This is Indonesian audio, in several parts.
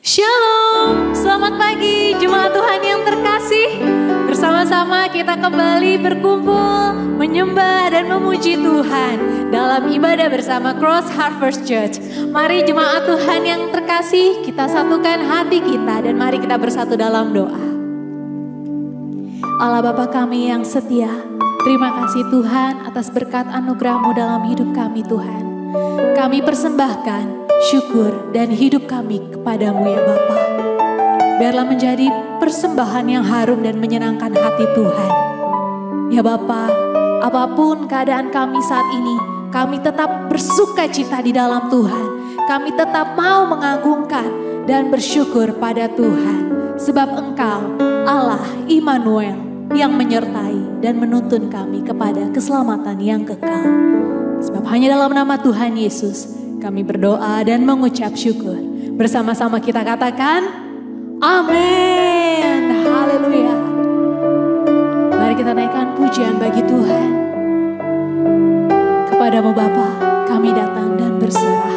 Shalom, selamat pagi jemaat Tuhan yang terkasih. Bersama-sama kita kembali berkumpul, menyembah dan memuji Tuhan dalam ibadah bersama Cross Harvest Church. Mari jemaat Tuhan yang terkasih, kita satukan hati kita dan mari kita bersatu dalam doa. Allah Bapa kami yang setia, terima kasih Tuhan atas berkat anugerah-Mu dalam hidup kami Tuhan. Kami persembahkan syukur dan hidup kami kepadamu ya Bapa. Biarlah menjadi persembahan yang harum dan menyenangkan hati Tuhan. Ya Bapa, apapun keadaan kami saat ini, kami tetap bersuka cita di dalam Tuhan. Kami tetap mau mengagungkan dan bersyukur pada Tuhan. Sebab Engkau Allah Immanuel yang menyertai dan menuntun kami kepada keselamatan yang kekal. Sebab hanya dalam nama Tuhan Yesus kami berdoa dan mengucap syukur. Bersama-sama kita katakan, amin. Haleluya. Mari kita naikkan pujian bagi Tuhan. Kepadamu Bapa, kami datang dan berserah.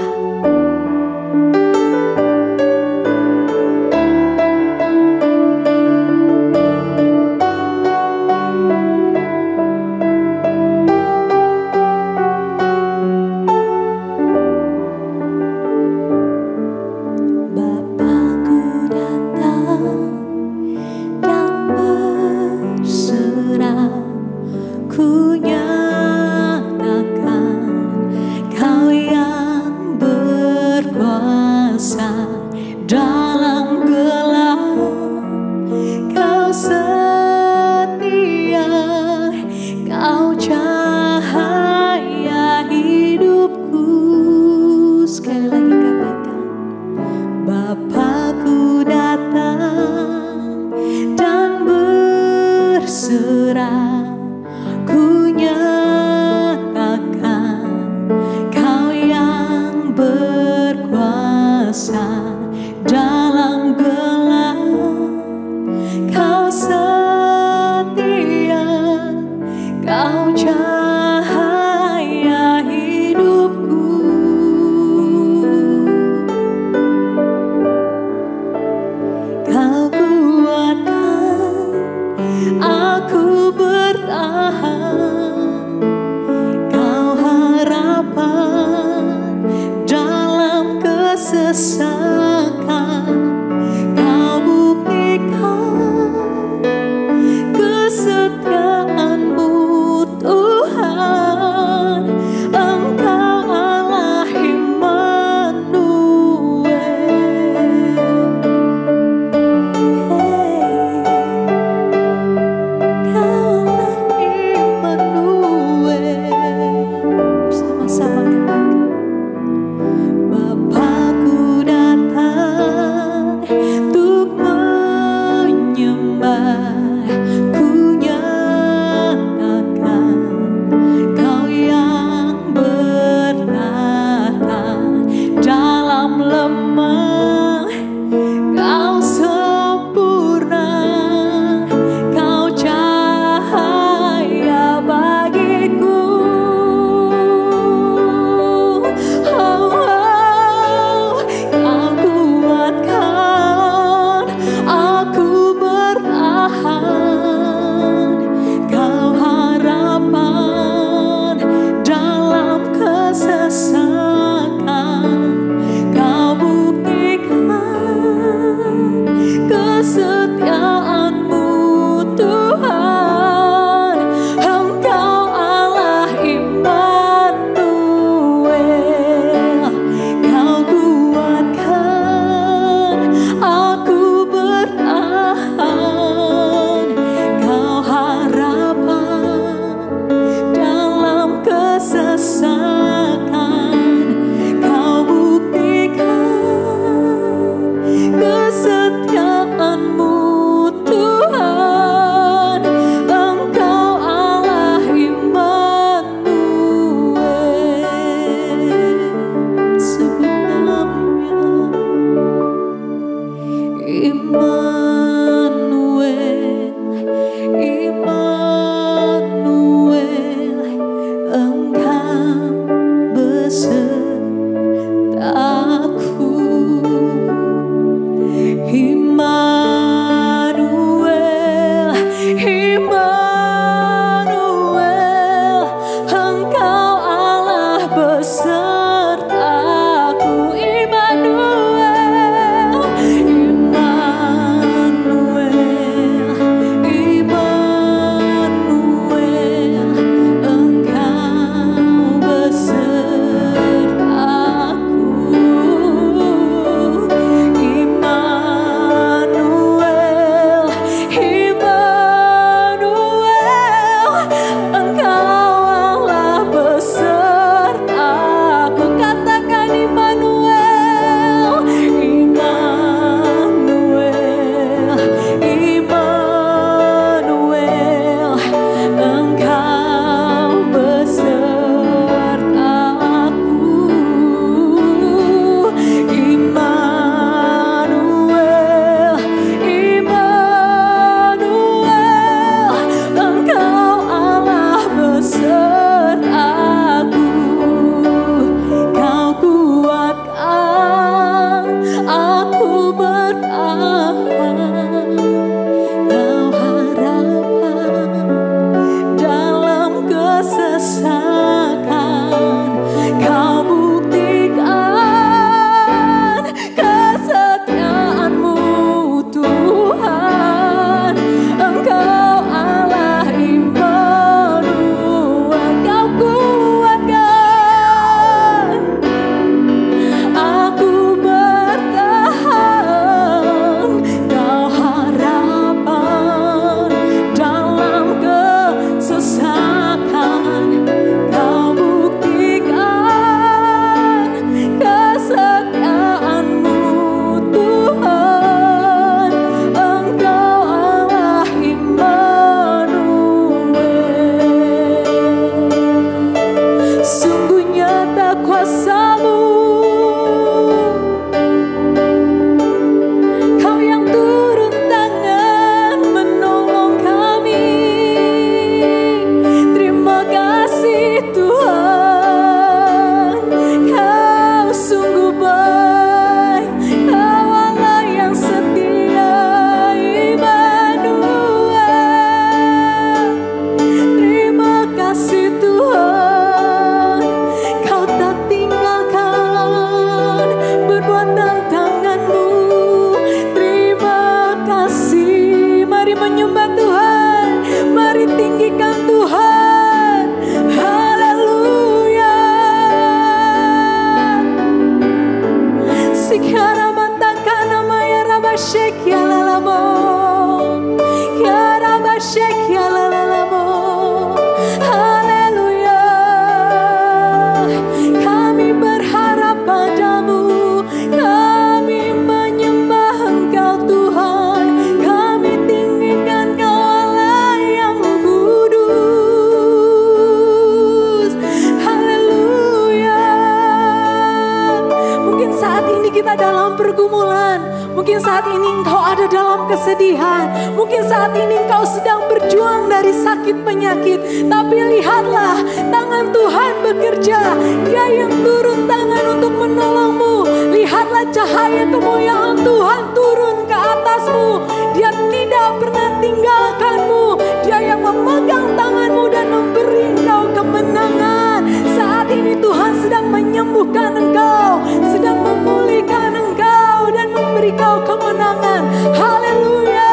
Mungkin saat ini engkau ada dalam kesedihan. Mungkin saat ini engkau sedang berjuang dari sakit penyakit. Tapi lihatlah, tangan Tuhan bekerja. Dia yang turun tangan untuk menolongmu. Lihatlah cahaya kemuliaan Tuhan turun ke atasmu. Dia tidak pernah tinggalkanmu. Dia yang memegang tanganmu dan memberi engkau kemenangan. Saat ini Tuhan sedang menyembuhkan engkau, sedang memulihkan engkau dan memberi kau kemenangan. Haleluya,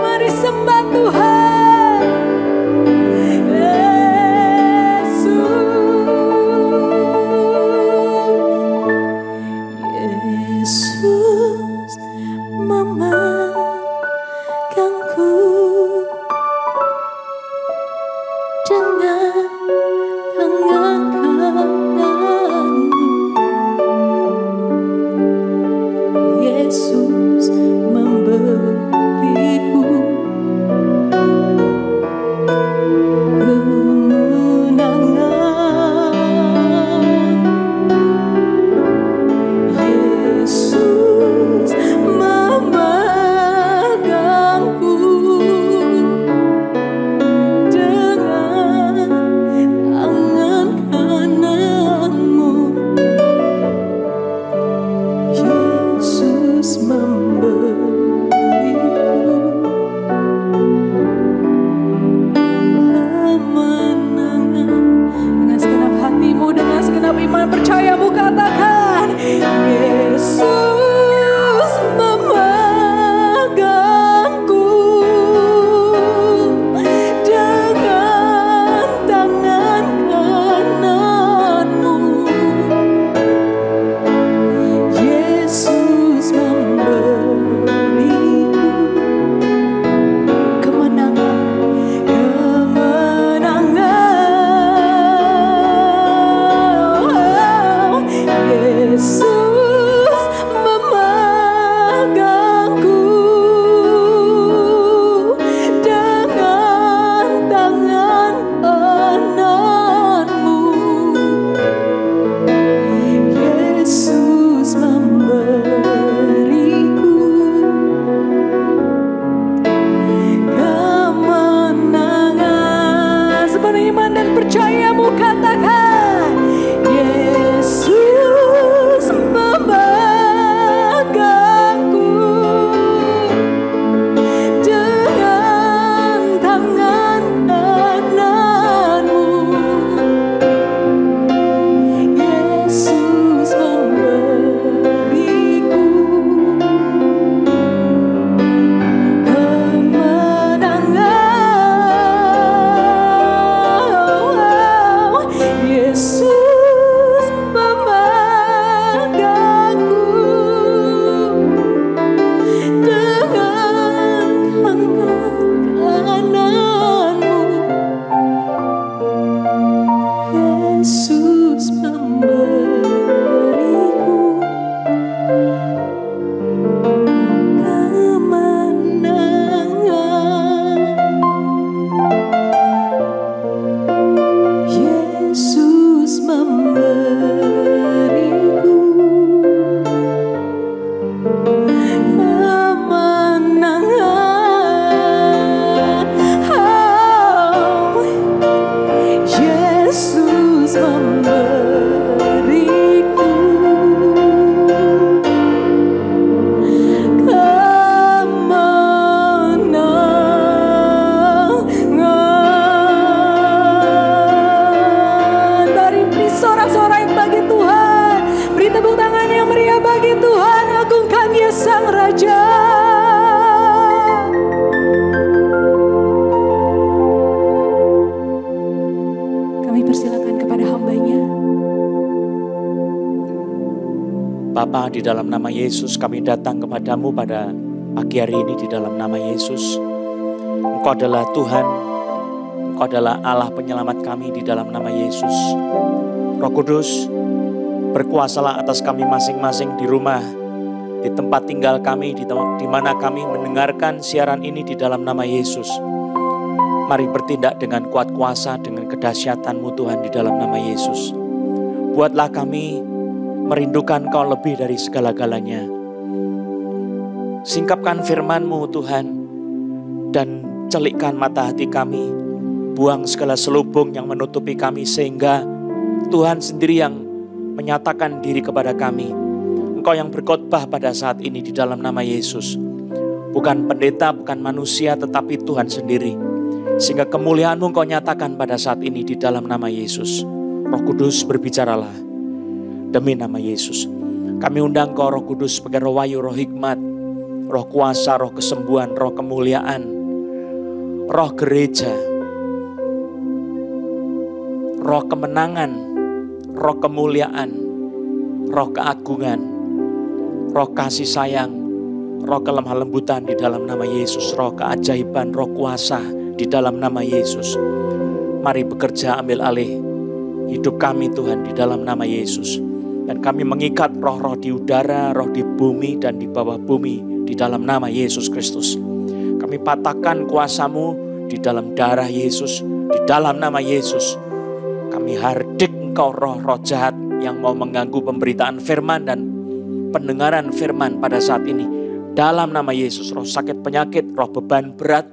mari sembah Tuhan. Yesus memegangku dengan tangan kananmu. Yesus memberiku kemenangan. Yesus memegangku dengan tangan kananmu. Yesus memberiku kemenangan. Dengan segenap hatimu, dengan segenap iman percayamu katakan, Yesus memegangku dengan tangan kananmu. Yesus memberiku kemenangan, kemenangan. Yesus memegangku dengan tangan kananmu. Yesus memberiku kemenangan. Sepenuh iman dan percayamu katakan, Yesus memegangku dengan tangan kananmu. Yesus memberiku kemenangan. Yesus memegangku dengan tangan kananmu. Yesus memberiku kemenangan. Yesus memberiku kemenangan. Yesus memberiku kemenangan. Mari beri sorak-sorai bagi Tuhan, beri tepuk tangan yang meriah bagi Tuhan. Agungkan Dia Sang Raja. Kami persilakan kepada hamba-Nya. Bapa, di dalam nama Yesus kami datang kepadamu pada pagi hari ini di dalam nama Yesus. Engkau adalah Tuhan, Engkau adalah Allah penyelamat kami di dalam nama Yesus. Roh Kudus, berkuasalah atas kami masing-masing di rumah, di tempat tinggal kami, di mana kami mendengarkan siaran ini di dalam nama Yesus. Mari bertindak dengan kuat kuasa, dengan kedahsyatan-Mu Tuhan di dalam nama Yesus. Buatlah kami merindukan Kau lebih dari segala-galanya. Singkapkan firman-Mu Tuhan, dan celikkan mata hati kami. Buang segala selubung yang menutupi kami, sehingga Tuhan sendiri yang menyatakan diri kepada kami. Engkau yang berkhotbah pada saat ini di dalam nama Yesus. Bukan pendeta, bukan manusia, tetapi Tuhan sendiri. Sehingga kemuliaan-Mu Engkau nyatakan pada saat ini di dalam nama Yesus. Roh Kudus, berbicaralah demi nama Yesus. Kami undang Kau Roh Kudus sebagai roh wahyu, roh hikmat, roh kuasa, roh kesembuhan, roh kemuliaan, roh gereja, roh kemenangan, roh kemuliaan, roh keagungan, roh kasih sayang, roh kelemah lembutan di dalam nama Yesus, roh keajaiban, roh kuasa di dalam nama Yesus. Mari bekerja, ambil alih hidup kami Tuhan di dalam nama Yesus. Dan kami mengikat roh-roh di udara, roh di bumi dan di bawah bumi di dalam nama Yesus Kristus. Kami patahkan kuasa-Mu di dalam darah Yesus, di dalam nama Yesus. Kami hardik Engkau roh-roh jahat yang mau mengganggu pemberitaan firman dan pendengaran firman pada saat ini. Dalam nama Yesus, roh sakit penyakit, roh beban berat,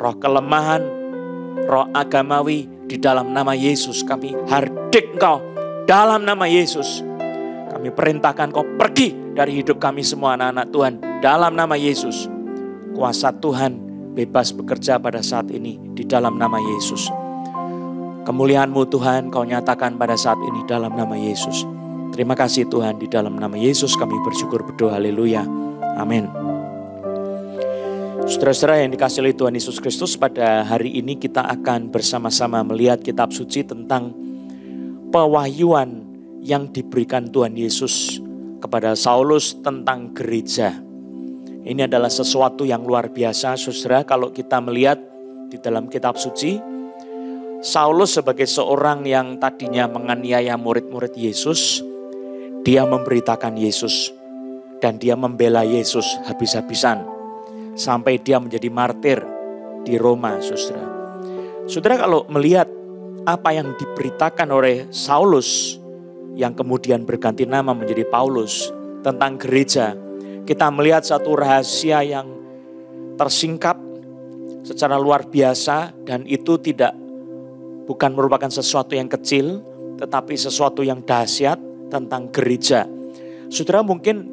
roh kelemahan, roh agamawi, di dalam nama Yesus kami hardik Engkau. Dalam nama Yesus kami perintahkan Kau pergi dari hidup kami semua anak-anak Tuhan. Dalam nama Yesus, kuasa Tuhan bebas bekerja pada saat ini di dalam nama Yesus. Kemuliaan-Mu Tuhan Kau nyatakan pada saat ini dalam nama Yesus. Terima kasih Tuhan, di dalam nama Yesus kami bersyukur berdoa. Haleluya. Amin. Saudara-saudara yang dikasihi oleh Tuhan Yesus Kristus, pada hari ini kita akan bersama-sama melihat kitab suci tentang pewahyuan yang diberikan Tuhan Yesus kepada Saulus tentang gereja. Ini adalah sesuatu yang luar biasa, saudara, kalau kita melihat di dalam kitab suci. Saulus sebagai seorang yang tadinya menganiaya murid-murid Yesus, dia memberitakan Yesus dan dia membela Yesus habis-habisan sampai dia menjadi martir di Roma, saudara. Saudara, kalau melihat apa yang diberitakan oleh Saulus yang kemudian berganti nama menjadi Paulus tentang gereja, kita melihat satu rahasia yang tersingkap secara luar biasa, dan itu bukan merupakan sesuatu yang kecil, tetapi sesuatu yang dahsyat tentang gereja. Saudara, mungkin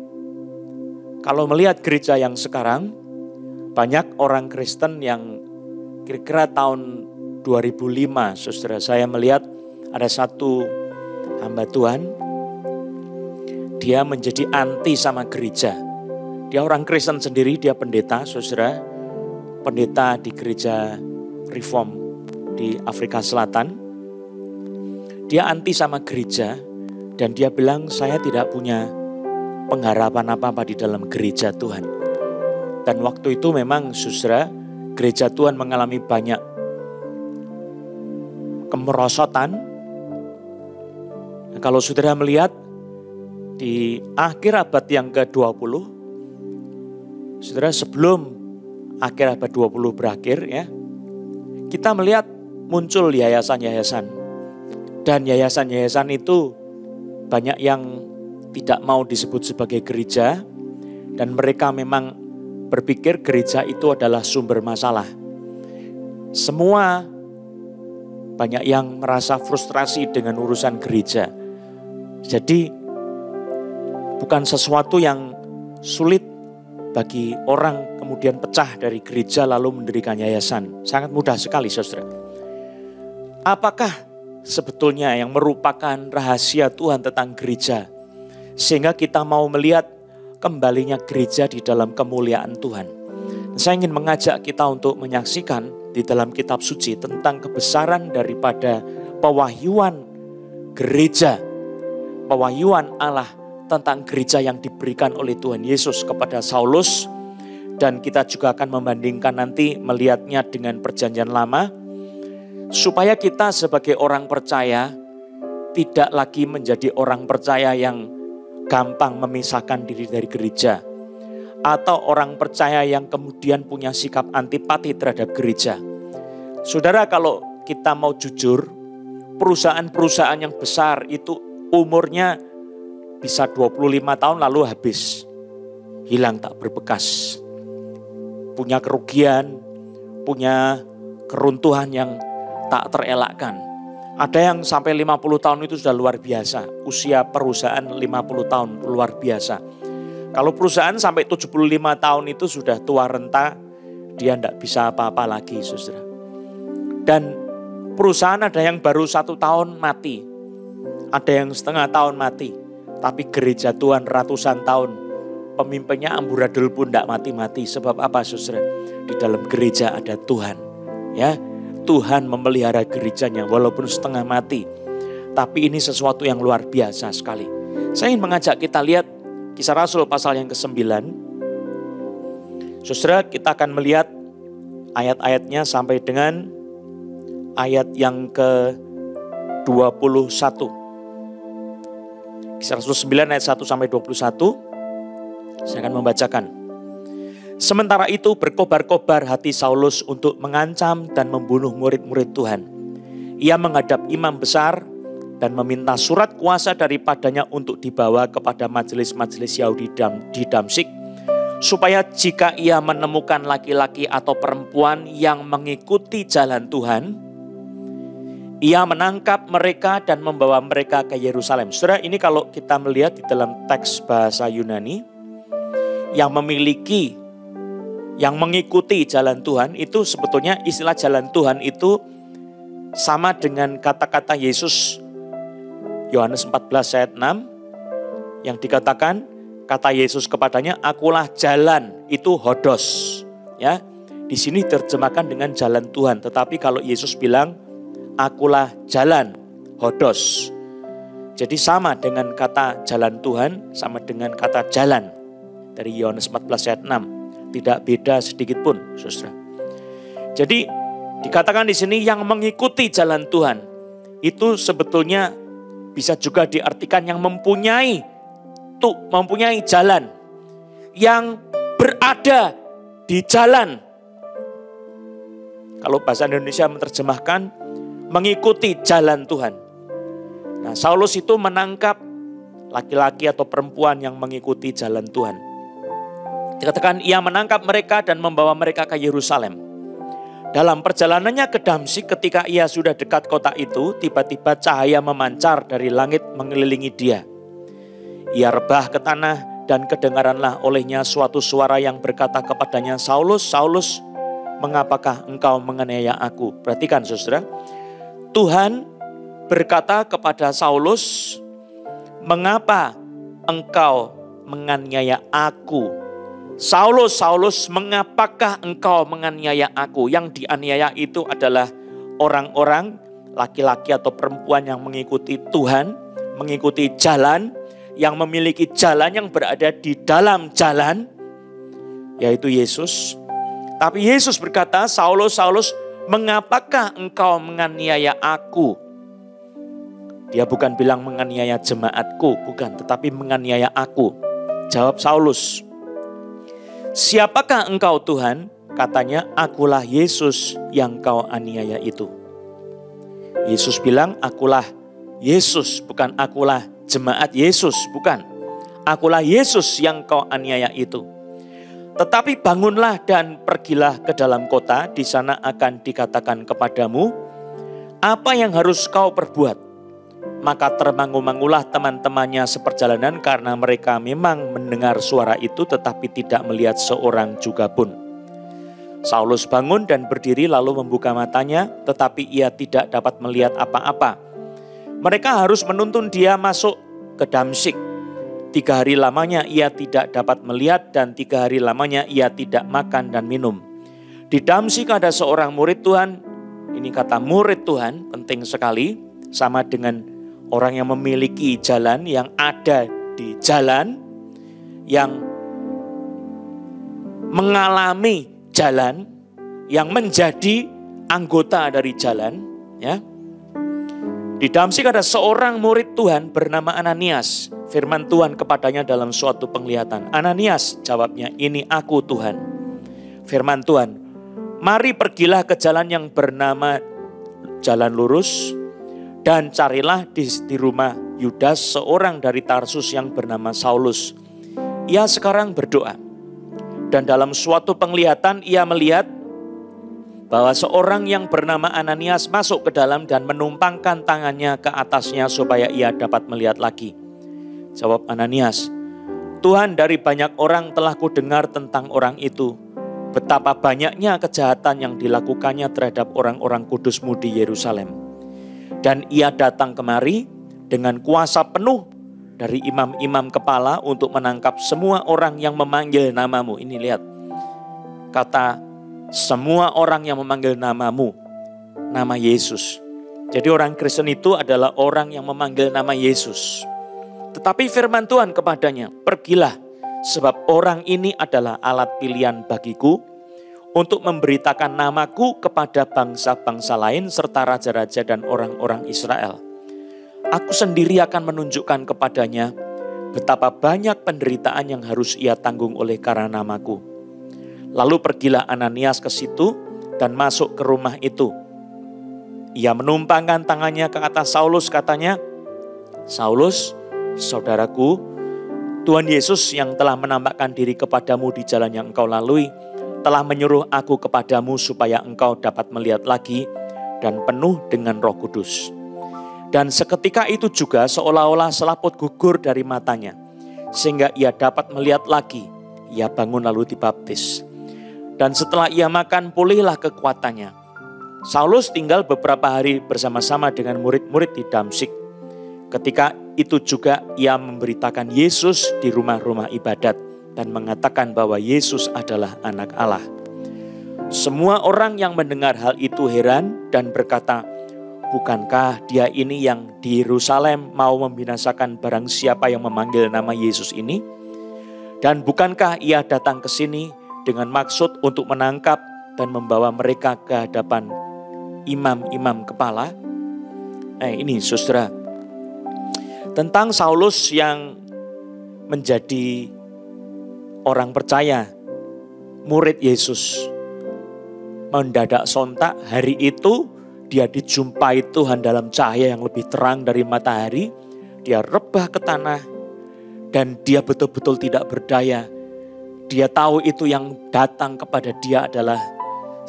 kalau melihat gereja yang sekarang, banyak orang Kristen yang kira-kira tahun 2005, saudara, saya melihat ada satu hamba Tuhan, dia menjadi anti sama gereja. Dia orang Kristen sendiri, dia pendeta, saudara, pendeta di gereja Reform di Afrika Selatan. Dia anti sama gereja dan dia bilang, saya tidak punya pengharapan apa-apa di dalam gereja Tuhan. Dan waktu itu memang, saudara, gereja Tuhan mengalami banyak kemerosotan. Nah, kalau saudara melihat di akhir abad yang ke-20, saudara, sebelum akhir abad 20 berakhir ya, kita melihat muncul yayasan-yayasan. Dan yayasan-yayasan itu banyak yang tidak mau disebut sebagai gereja, dan mereka memang berpikir gereja itu adalah sumber masalah. Semua banyak yang merasa frustrasi dengan urusan gereja. Jadi bukan sesuatu yang sulit bagi orang kemudian pecah dari gereja lalu mendirikan yayasan. Sangat mudah sekali, saudara. Apakah sebetulnya yang merupakan rahasia Tuhan tentang gereja, sehingga kita mau melihat kembalinya gereja di dalam kemuliaan Tuhan? Saya ingin mengajak kita untuk menyaksikan di dalam kitab suci tentang kebesaran daripada pewahyuan gereja, pewahyuan Allah tentang gereja yang diberikan oleh Tuhan Yesus kepada Saulus. Dan kita juga akan membandingkan nanti, melihatnya dengan perjanjian lama, supaya kita sebagai orang percaya tidak lagi menjadi orang percaya yang gampang memisahkan diri dari gereja, atau orang percaya yang kemudian punya sikap antipati terhadap gereja. Saudara, kalau kita mau jujur, perusahaan-perusahaan yang besar itu umurnya bisa 25 tahun lalu habis. hilang tak berbekas. Punya kerugian, punya keruntuhan yang tak terelakkan. Ada yang sampai 50 tahun itu sudah luar biasa. Usia perusahaan 50 tahun luar biasa. Kalau perusahaan sampai 75 tahun itu sudah tua renta, dia tidak bisa apa-apa lagi, saudara. Dan perusahaan ada yang baru 1 tahun mati. Ada yang setengah tahun mati. Tapi gereja Tuhan ratusan tahun. Pemimpinnya amburadul pun tidak mati-mati. Sebab apa, saudara? Di dalam gereja ada Tuhan. Ya, Tuhan memelihara gerejanya walaupun setengah mati. Tapi ini sesuatu yang luar biasa sekali. Saya ingin mengajak kita lihat Kisah Rasul pasal yang ke-9. Saudara, kita akan melihat ayat-ayatnya sampai dengan ayat yang ke-21. Kisah Rasul 9 ayat 1 sampai 21. Saya akan membacakan. Sementara itu berkobar-kobar hati Saulus untuk mengancam dan membunuh murid-murid Tuhan. Ia menghadap imam besar dan meminta surat kuasa daripadanya untuk dibawa kepada majelis-majelis Yahudi di Damsyik, supaya jika ia menemukan laki-laki atau perempuan yang mengikuti jalan Tuhan, ia menangkap mereka dan membawa mereka ke Yerusalem. Saudara, ini kalau kita melihat di dalam teks bahasa Yunani, yang mengikuti jalan Tuhan itu sebetulnya istilah jalan Tuhan itu sama dengan kata-kata Yesus Yohanes 14 ayat 6 yang dikatakan kata Yesus kepadanya, akulah jalan, itu hodos. Ya, di sini terjemahkan dengan jalan Tuhan, tetapi kalau Yesus bilang akulah jalan, hodos. Jadi sama dengan kata jalan Tuhan, sama dengan kata jalan dari Yohanes 14 ayat 6. Tidak beda sedikit pun, saudara. Jadi dikatakan di sini yang mengikuti jalan Tuhan itu sebetulnya bisa juga diartikan yang mempunyai jalan, yang berada di jalan. Kalau bahasa Indonesia menerjemahkan mengikuti jalan Tuhan. Nah, Saulus itu menangkap laki-laki atau perempuan yang mengikuti jalan Tuhan. Dikatakan ia menangkap mereka dan membawa mereka ke Yerusalem. Dalam perjalanannya ke Damsyik, ketika ia sudah dekat kota itu, tiba-tiba cahaya memancar dari langit mengelilingi dia. Ia rebah ke tanah dan kedengaranlah olehnya suatu suara yang berkata kepadanya, Saulus, Saulus, mengapakah engkau menganiaya aku? Perhatikan, saudara. Tuhan berkata kepada Saulus, mengapa engkau menganiaya aku? Saulus, Saulus, mengapakah engkau menganiaya aku? Yang dianiaya itu adalah orang-orang, laki-laki atau perempuan yang mengikuti Tuhan, mengikuti jalan, yang memiliki jalan yang berada di dalam jalan, yaitu Yesus. Tapi Yesus berkata, Saulus, Saulus, mengapakah engkau menganiaya aku? Dia bukan bilang menganiaya jemaatku, bukan, tetapi menganiaya aku. Jawab Saulus, siapakah engkau Tuhan? Katanya, akulah Yesus yang kau aniaya itu. Yesus bilang, akulah Yesus, bukan akulah jemaat Yesus, bukan. Akulah Yesus yang kau aniaya itu. Tetapi bangunlah dan pergilah ke dalam kota, di sana akan dikatakan kepadamu apa yang harus kau perbuat. Maka termangu-mangulah teman-temannya seperjalanan karena mereka memang mendengar suara itu tetapi tidak melihat seorang juga pun. Saulus bangun dan berdiri lalu membuka matanya tetapi ia tidak dapat melihat apa-apa. Mereka harus menuntun dia masuk ke Damsyik. 3 hari lamanya ia tidak dapat melihat dan 3 hari lamanya ia tidak makan dan minum. Di Damsyik ada seorang murid Tuhan. Ini kata murid Tuhan penting sekali, sama dengan orang yang memiliki jalan, yang ada di jalan, yang mengalami jalan, yang menjadi anggota dari jalan. Ya. Di Damsyik ada seorang murid Tuhan bernama Ananias. Firman Tuhan kepadanya dalam suatu penglihatan. Ananias, jawabnya, ini aku Tuhan. Firman Tuhan, mari pergilah ke jalan yang bernama Jalan Lurus, dan carilah di rumah Yudas seorang dari Tarsus yang bernama Saulus. Ia sekarang berdoa. Dan dalam suatu penglihatan ia melihat bahwa seorang yang bernama Ananias masuk ke dalam dan menumpangkan tangannya ke atasnya supaya ia dapat melihat lagi. Jawab Ananias, Tuhan, dari banyak orang telah kudengar tentang orang itu. Betapa banyaknya kejahatan yang dilakukannya terhadap orang-orang kudus-Mu di Yerusalem. Dan ia datang kemari dengan kuasa penuh dari imam-imam kepala untuk menangkap semua orang yang memanggil nama-Mu. Ini lihat, kata semua orang yang memanggil nama-Mu, nama Yesus. Jadi orang Kristen itu adalah orang yang memanggil nama Yesus. Tetapi firman Tuhan kepadanya, pergilah, sebab orang ini adalah alat pilihan bagiku untuk memberitakan namaku kepada bangsa-bangsa lain serta raja-raja dan orang-orang Israel. Aku sendiri akan menunjukkan kepadanya betapa banyak penderitaan yang harus ia tanggung oleh karena namaku. Lalu pergilah Ananias ke situ dan masuk ke rumah itu. Ia menumpangkan tangannya ke atas Saulus, katanya, Saulus, saudaraku, Tuhan Yesus yang telah menampakkan diri kepadamu di jalan yang engkau lalui, telah menyuruh aku kepadamu supaya engkau dapat melihat lagi dan penuh dengan Roh Kudus. Dan seketika itu juga seolah-olah selaput gugur dari matanya, sehingga ia dapat melihat lagi. Ia bangun lalu dibaptis. Dan setelah ia makan, pulihlah kekuatannya. Saulus tinggal beberapa hari bersama-sama dengan murid-murid di Damsyik. Ketika itu juga ia memberitakan Yesus di rumah-rumah ibadat dan mengatakan bahwa Yesus adalah Anak Allah. Semua orang yang mendengar hal itu heran dan berkata, bukankah dia ini yang di Yerusalem mau membinasakan barang siapa yang memanggil nama Yesus ini? Dan bukankah ia datang ke sini dengan maksud untuk menangkap dan membawa mereka ke hadapan imam-imam kepala? Ini saudara, tentang Saulus yang menjadi orang percaya, murid Yesus. Mendadak sontak hari itu dia dijumpai Tuhan dalam cahaya yang lebih terang dari matahari. Dia rebah ke tanah dan dia betul-betul tidak berdaya. Dia tahu itu yang datang kepada dia adalah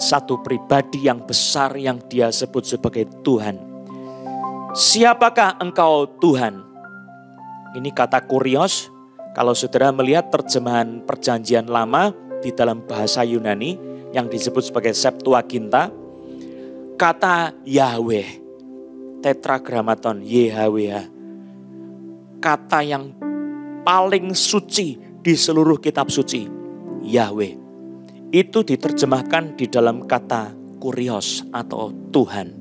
satu pribadi yang besar yang dia sebut sebagai Tuhan. Siapakah engkau Tuhan? Ini kata kurios. Kalau saudara melihat terjemahan perjanjian lama di dalam bahasa Yunani yang disebut sebagai Septuaginta, kata Yahweh, tetragrammaton, YHWH, kata yang paling suci di seluruh kitab suci, Yahweh, itu diterjemahkan di dalam kata kurios atau Tuhan.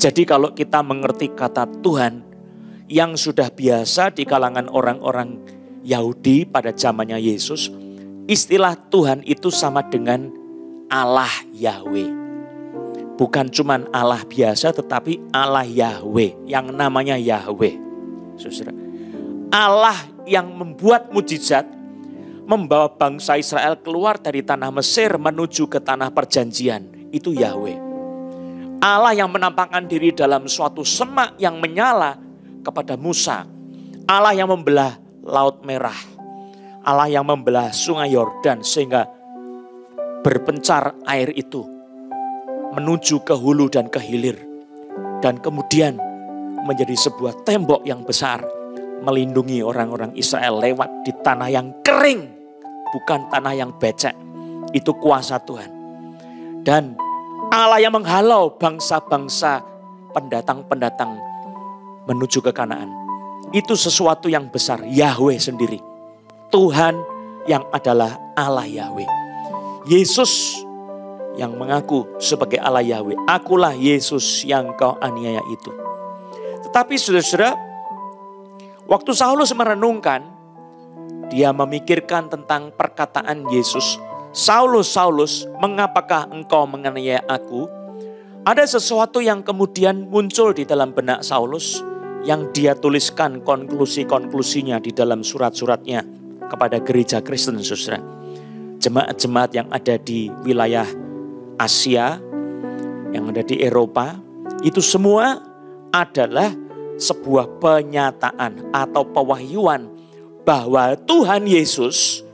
Jadi kalau kita mengerti kata Tuhan yang sudah biasa di kalangan orang-orang Yahudi pada zamannya Yesus, istilah Tuhan itu sama dengan Allah Yahweh. Bukan cuman Allah biasa tetapi Allah Yahweh yang namanya Yahweh. Saudara, Allah yang membuat mujizat membawa bangsa Israel keluar dari tanah Mesir menuju ke tanah perjanjian, itu Yahweh. Allah yang menampakkan diri dalam suatu semak yang menyala kepada Musa. Allah yang membelah Laut Merah. Allah yang membelah Sungai Yordan sehingga berpencar air itu menuju ke hulu dan ke hilir. Dan kemudian menjadi sebuah tembok yang besar melindungi orang-orang Israel lewat di tanah yang kering, bukan tanah yang becek. Itu kuasa Tuhan. Dan Allah yang menghalau bangsa-bangsa pendatang-pendatang menuju ke Kanaan. Itu sesuatu yang besar, Yahweh sendiri. Tuhan yang adalah Allah Yahweh. Yesus yang mengaku sebagai Allah Yahweh. Akulah Yesus yang kau aniaya itu. Tetapi saudara-saudara, waktu Saulus merenungkan, dia memikirkan tentang perkataan Yesus. Saulus, Saulus, mengapakah engkau menganiaya aku? Ada sesuatu yang kemudian muncul di dalam benak Saulus yang dia tuliskan konklusi-konklusinya di dalam surat-suratnya kepada gereja Kristen, saudara. Jemaat-jemaat yang ada di wilayah Asia, yang ada di Eropa, itu semua adalah sebuah penyataan atau pewahyuan bahwa Tuhan Yesus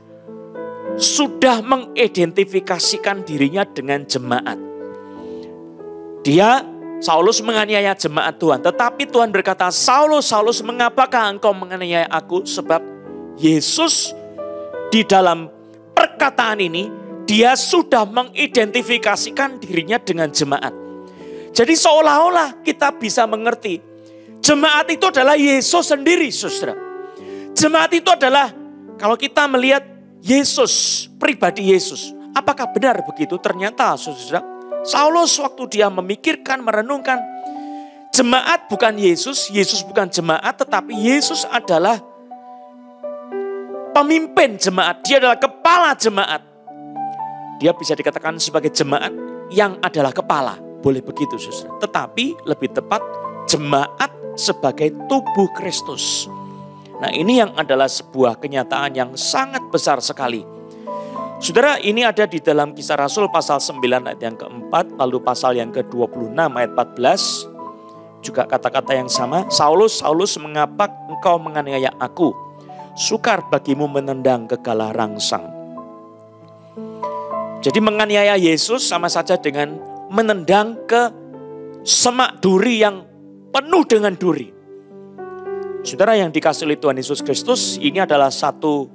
sudah mengidentifikasikan dirinya dengan jemaat. Saulus menganiaya jemaat Tuhan, tetapi Tuhan berkata, Saulus, Saulus, mengapakah engkau menganiaya aku? Sebab Yesus di dalam perkataan ini, dia sudah mengidentifikasikan dirinya dengan jemaat. Jadi seolah-olah kita bisa mengerti, jemaat itu adalah Yesus sendiri, saudara. Jemaat itu adalah, kalau kita melihat Yesus, pribadi Yesus. Apakah benar begitu? Ternyata, saudara, Saulus waktu dia memikirkan, merenungkan, jemaat bukan Yesus, Yesus bukan jemaat, tetapi Yesus adalah pemimpin jemaat, dia adalah kepala jemaat. Dia bisa dikatakan sebagai jemaat yang adalah kepala, boleh begitu saudara. Tetapi lebih tepat, jemaat sebagai tubuh Kristus. Nah, ini yang adalah sebuah kenyataan yang sangat besar sekali. Saudara, ini ada di dalam Kisah Rasul pasal 9 ayat yang keempat, lalu pasal yang ke-26 ayat 14. Juga kata-kata yang sama, Saulus, Saulus, mengapa engkau menganiaya aku? Sukar bagimu menendang ke galah rangsang. Jadi menganiaya Yesus sama saja dengan menendang ke semak duri yang penuh dengan duri. Saudara yang dikasihi oleh Tuhan Yesus Kristus, ini adalah satu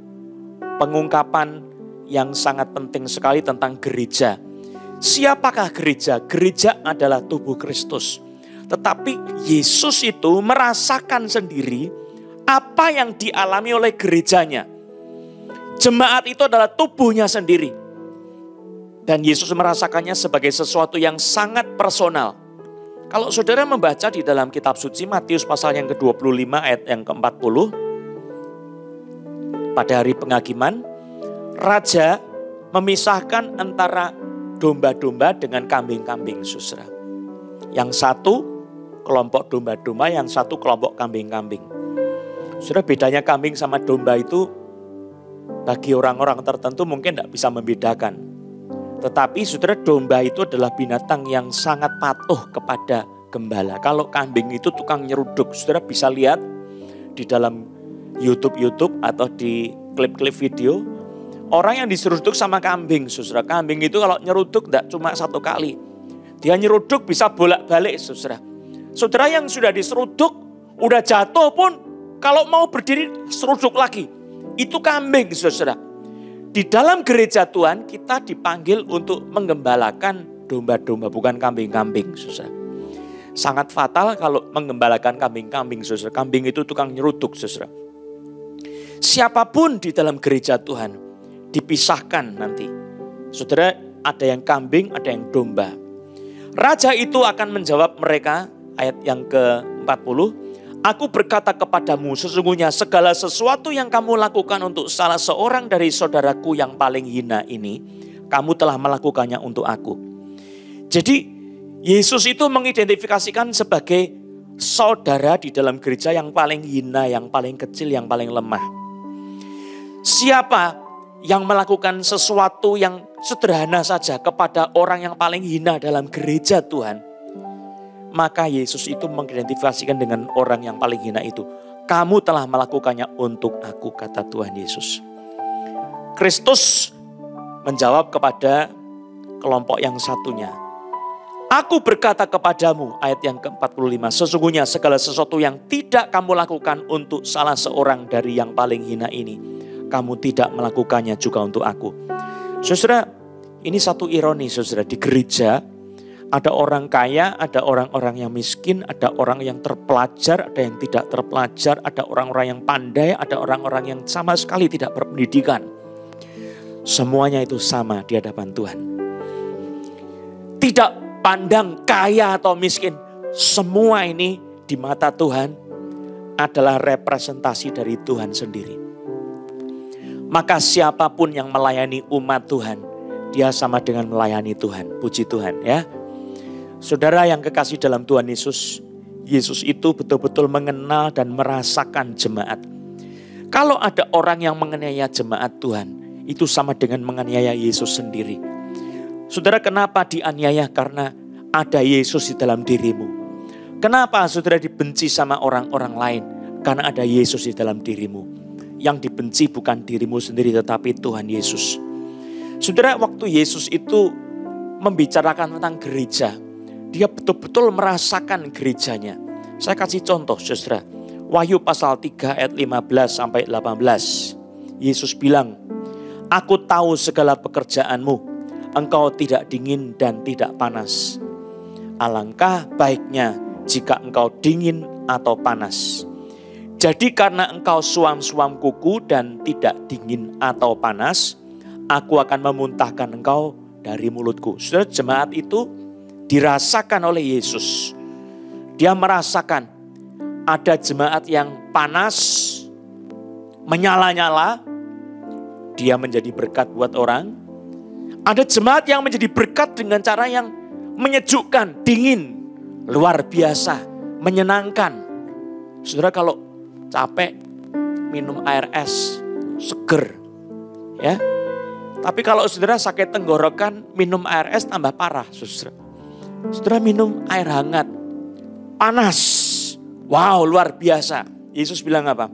pengungkapan yang sangat penting sekali tentang gereja. Siapakah gereja? Gereja adalah tubuh Kristus. Tetapi Yesus itu merasakan sendiri apa yang dialami oleh gerejanya. Jemaat itu adalah tubuhnya sendiri. Dan Yesus merasakannya sebagai sesuatu yang sangat personal. Kalau saudara membaca di dalam kitab suci Matius pasal yang ke-25 ayat yang ke-40. Pada hari penghakiman, raja memisahkan antara domba-domba dengan kambing-kambing, saudara. Yang satu kelompok domba-domba, yang satu kelompok kambing-kambing. Saudara, bedanya kambing sama domba itu bagi orang-orang tertentu mungkin tidak bisa membedakan. Tetapi saudara, domba itu adalah binatang yang sangat patuh kepada gembala. Kalau kambing itu tukang nyeruduk, saudara bisa lihat di dalam YouTube atau di klip-klip video. Orang yang diseruduk sama kambing, saudara. Kambing itu kalau nyeruduk tidak cuma satu kali. Dia nyeruduk bisa bolak-balik, saudara. Saudara yang sudah diseruduk, udah jatuh pun kalau mau berdiri seruduk lagi. Itu kambing, saudara. Di dalam gereja Tuhan kita dipanggil untuk menggembalakan domba-domba, bukan kambing-kambing, saudara. Sangat fatal kalau menggembalakan kambing-kambing, saudara. Kambing itu tukang nyeruduk, saudara. Siapapun di dalam gereja Tuhan dipisahkan nanti. Saudara, ada yang kambing, ada yang domba. Raja itu akan menjawab mereka, ayat yang ke-40. Aku berkata kepadamu, sesungguhnya segala sesuatu yang kamu lakukan untuk salah seorang dari saudaraku yang paling hina ini, kamu telah melakukannya untuk aku. Jadi Yesus itu mengidentifikasikan sebagai saudara di dalam gereja yang paling hina, yang paling kecil, yang paling lemah. Siapa yang melakukan sesuatu yang sederhana saja kepada orang yang paling hina dalam gereja Tuhan, maka Yesus itu mengidentifikasikan dengan orang yang paling hina itu. Kamu telah melakukannya untuk aku, kata Tuhan Yesus. Kristus menjawab kepada kelompok yang satunya. Aku berkata kepadamu, ayat yang ke-45. Sesungguhnya segala sesuatu yang tidak kamu lakukan untuk salah seorang dari yang paling hina ini, kamu tidak melakukannya juga untuk aku. Saudara, ini satu ironi, saudara. Di gereja ada orang kaya, ada orang-orang yang miskin, ada orang yang terpelajar, ada yang tidak terpelajar, ada orang-orang yang pandai, ada orang-orang yang sama sekali tidak berpendidikan. Semuanya itu sama di hadapan Tuhan. Tidak pandang kaya atau miskin. Semua ini di mata Tuhan adalah representasi dari Tuhan sendiri. Maka siapapun yang melayani umat Tuhan, dia sama dengan melayani Tuhan. Puji Tuhan ya. Saudara yang kekasih dalam Tuhan Yesus, Yesus itu betul-betul mengenal dan merasakan jemaat. Kalau ada orang yang menganiaya jemaat Tuhan, itu sama dengan menganiaya Yesus sendiri. Saudara, kenapa dianiaya? Karena ada Yesus di dalam dirimu. Kenapa saudara dibenci sama orang-orang lain? Karena ada Yesus di dalam dirimu. yang dibenci bukan dirimu sendiri tetapi Tuhan Yesus. Saudara, waktu Yesus itu membicarakan tentang gereja, dia betul-betul merasakan gerejanya. Saya kasih contoh, saudara. Wahyu pasal 3 ayat 15 sampai 18. Yesus bilang, "Aku tahu segala pekerjaanmu, engkau tidak dingin dan tidak panas. Alangkah baiknya jika engkau dingin atau panas. Jadi karena engkau suam-suam kuku dan tidak dingin atau panas, aku akan memuntahkan engkau dari mulutku." Saudara, jemaat itu dirasakan oleh Yesus. Dia merasakan ada jemaat yang panas, menyala-nyala, dia menjadi berkat buat orang. Ada jemaat yang menjadi berkat dengan cara yang menyejukkan, dingin, luar biasa, menyenangkan. Saudara, kalau capek minum air es, seger. Ya. Tapi kalau saudara sakit tenggorokan, minum air es tambah parah, saudara. Saudara minum air hangat, panas. Wow, luar biasa. Yesus bilang apa?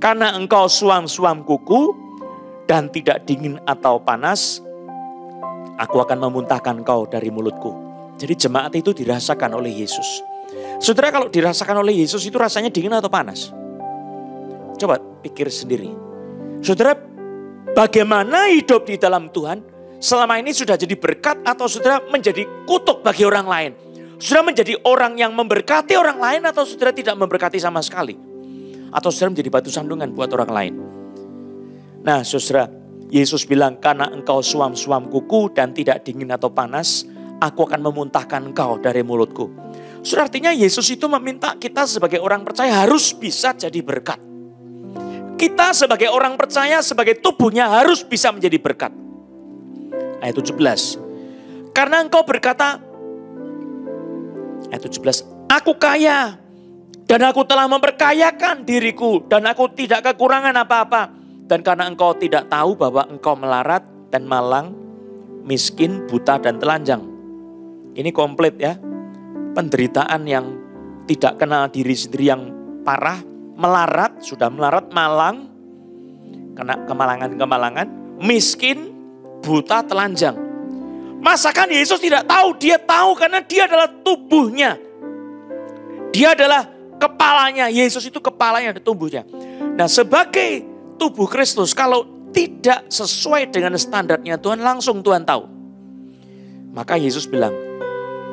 Karena engkau suam-suam kuku dan tidak dingin atau panas, aku akan memuntahkan engkau dari mulutku. Jadi jemaat itu dirasakan oleh Yesus. Saudara, kalau dirasakan oleh Yesus itu rasanya dingin atau panas? Coba pikir sendiri. Saudara, bagaimana hidup di dalam Tuhan selama ini sudah jadi berkat atau saudara menjadi kutuk bagi orang lain? Saudara menjadi orang yang memberkati orang lain atau saudara tidak memberkati sama sekali? Atau saudara menjadi batu sandungan buat orang lain? Nah saudara, Yesus bilang, karena engkau suam-suam kuku dan tidak dingin atau panas, aku akan memuntahkan engkau dari mulutku. Saudara, artinya Yesus itu meminta kita sebagai orang percaya harus bisa jadi berkat. Kita sebagai orang percaya, sebagai tubuhnya harus bisa menjadi berkat. Ayat 17. Karena engkau berkata, ayat 17, aku kaya dan aku telah memperkayakan diriku dan aku tidak kekurangan apa-apa. Dan karena engkau tidak tahu bahwa engkau melarat dan malang, miskin, buta dan telanjang. Ini komplit ya. Penderitaan yang tidak kenal diri sendiri yang parah, melarat, sudah melarat, malang, kena kemalangan-kemalangan, miskin, buta, telanjang. Masakan Yesus tidak tahu? Dia tahu karena dia adalah tubuhnya. Dia adalah kepalanya. Yesus itu kepalanya dan tubuhnya. Nah, sebagai tubuh Kristus, kalau tidak sesuai dengan standarnya Tuhan, langsung Tuhan tahu. Maka Yesus bilang,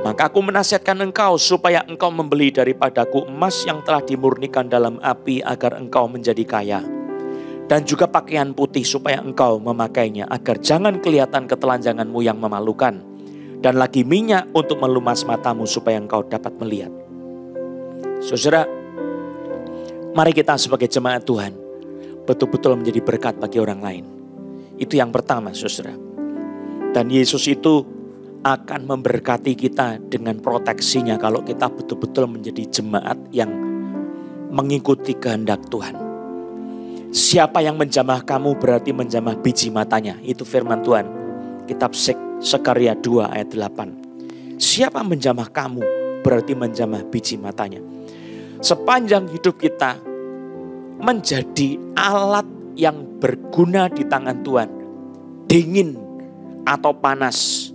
maka aku menasihatkan engkau supaya engkau membeli daripadaku emas yang telah dimurnikan dalam api agar engkau menjadi kaya. Dan juga pakaian putih supaya engkau memakainya agar jangan kelihatan ketelanjanganmu yang memalukan. Dan lagi minyak untuk melumas matamu supaya engkau dapat melihat. Saudara, mari kita sebagai jemaat Tuhan betul-betul menjadi berkat bagi orang lain. Itu yang pertama, saudara. Dan Yesus itu akan memberkati kita dengan proteksinya kalau kita betul-betul menjadi jemaat yang mengikuti kehendak Tuhan. Siapa yang menjamah kamu berarti menjamah biji matanya. Itu firman Tuhan. Kitab Sekaria 2 ayat 8. Siapa menjamah kamu berarti menjamah biji matanya. Sepanjang hidup kita menjadi alat yang berguna di tangan Tuhan. Dingin atau panas.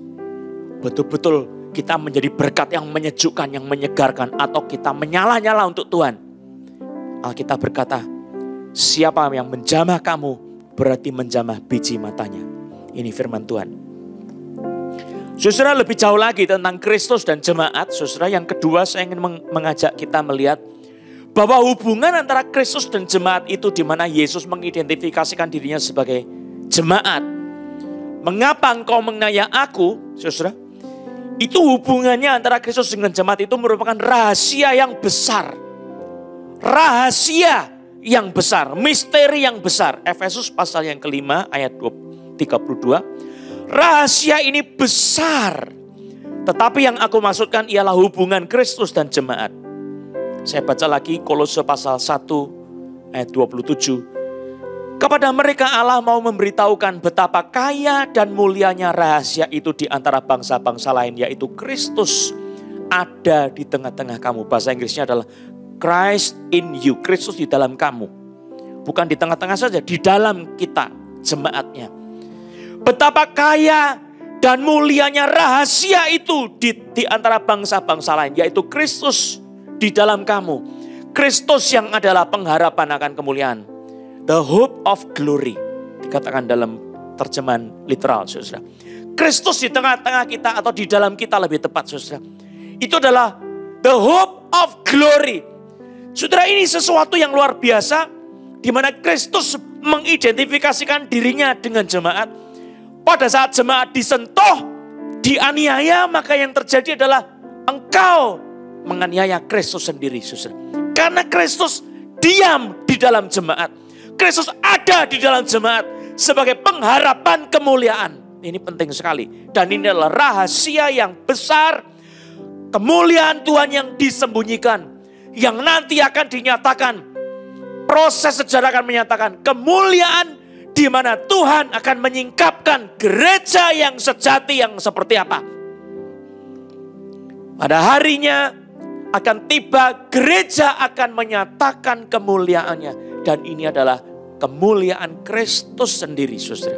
Betul-betul kita menjadi berkat yang menyejukkan, yang menyegarkan. Atau kita menyala-nyala untuk Tuhan. Alkitab berkata, siapa yang menjamah kamu berarti menjamah biji matanya. Ini firman Tuhan. Saudara, lebih jauh lagi tentang Kristus dan jemaat. Saudara, yang kedua saya ingin mengajak kita melihat bahwa hubungan antara Kristus dan jemaat itu di mana Yesus mengidentifikasikan dirinya sebagai jemaat. Mengapa engkau mengenai aku, saudara? Itu hubungannya antara Kristus dengan jemaat itu merupakan rahasia yang besar. Rahasia yang besar, misteri yang besar. Efesus pasal yang kelima ayat 32. Rahasia ini besar. Tetapi yang aku maksudkan ialah hubungan Kristus dan jemaat. Saya baca lagi Kolose pasal 1 ayat 27. Kepada mereka Allah mau memberitahukan betapa kaya dan mulianya rahasia itu di antara bangsa-bangsa lain, yaitu Kristus ada di tengah-tengah kamu. Bahasa Inggrisnya adalah Christ in you, Kristus di dalam kamu. bukan di tengah-tengah saja, di dalam kita, jemaatnya. Betapa kaya dan mulianya rahasia itu di antara bangsa-bangsa lain, yaitu Kristus di dalam kamu. Kristus yang adalah pengharapan akan kemuliaan. The hope of glory, dikatakan dalam terjemahan literal, saudara. Kristus di tengah-tengah kita atau di dalam kita lebih tepat, saudara. Itu adalah the hope of glory. Saudara, ini sesuatu yang luar biasa, di mana Kristus mengidentifikasikan dirinya dengan jemaat. Pada saat jemaat disentuh, dianiaya, maka yang terjadi adalah engkau menganiaya Kristus sendiri, saudara. Karena Kristus diam di dalam jemaat. Kristus ada di dalam jemaat sebagai pengharapan kemuliaan. Ini penting sekali. Dan ini adalah rahasia yang besar. Kemuliaan Tuhan yang disembunyikan. Yang nanti akan dinyatakan. Proses sejarah akan menyatakan kemuliaan di mana Tuhan akan menyingkapkan gereja yang sejati yang seperti apa. Pada harinya akan tiba, gereja akan menyatakan kemuliaannya. Dan ini adalah kemuliaan Kristus sendiri, saudara.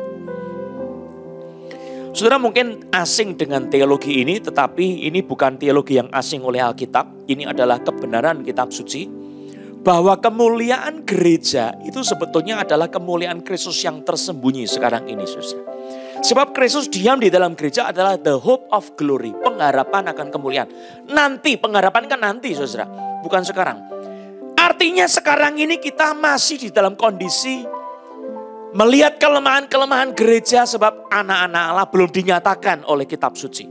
Saudara mungkin asing dengan teologi ini, tetapi ini bukan teologi yang asing oleh Alkitab. Ini adalah kebenaran kitab suci. Bahwa kemuliaan gereja itu sebetulnya adalah kemuliaan Kristus yang tersembunyi sekarang ini, saudara. Sebab Kristus diam di dalam gereja adalah the hope of glory. Pengharapan akan kemuliaan. Nanti, pengharapan kan nanti, saudara. Bukan sekarang. Artinya sekarang ini kita masih di dalam kondisi melihat kelemahan-kelemahan gereja sebab anak-anak Allah belum dinyatakan oleh kitab suci.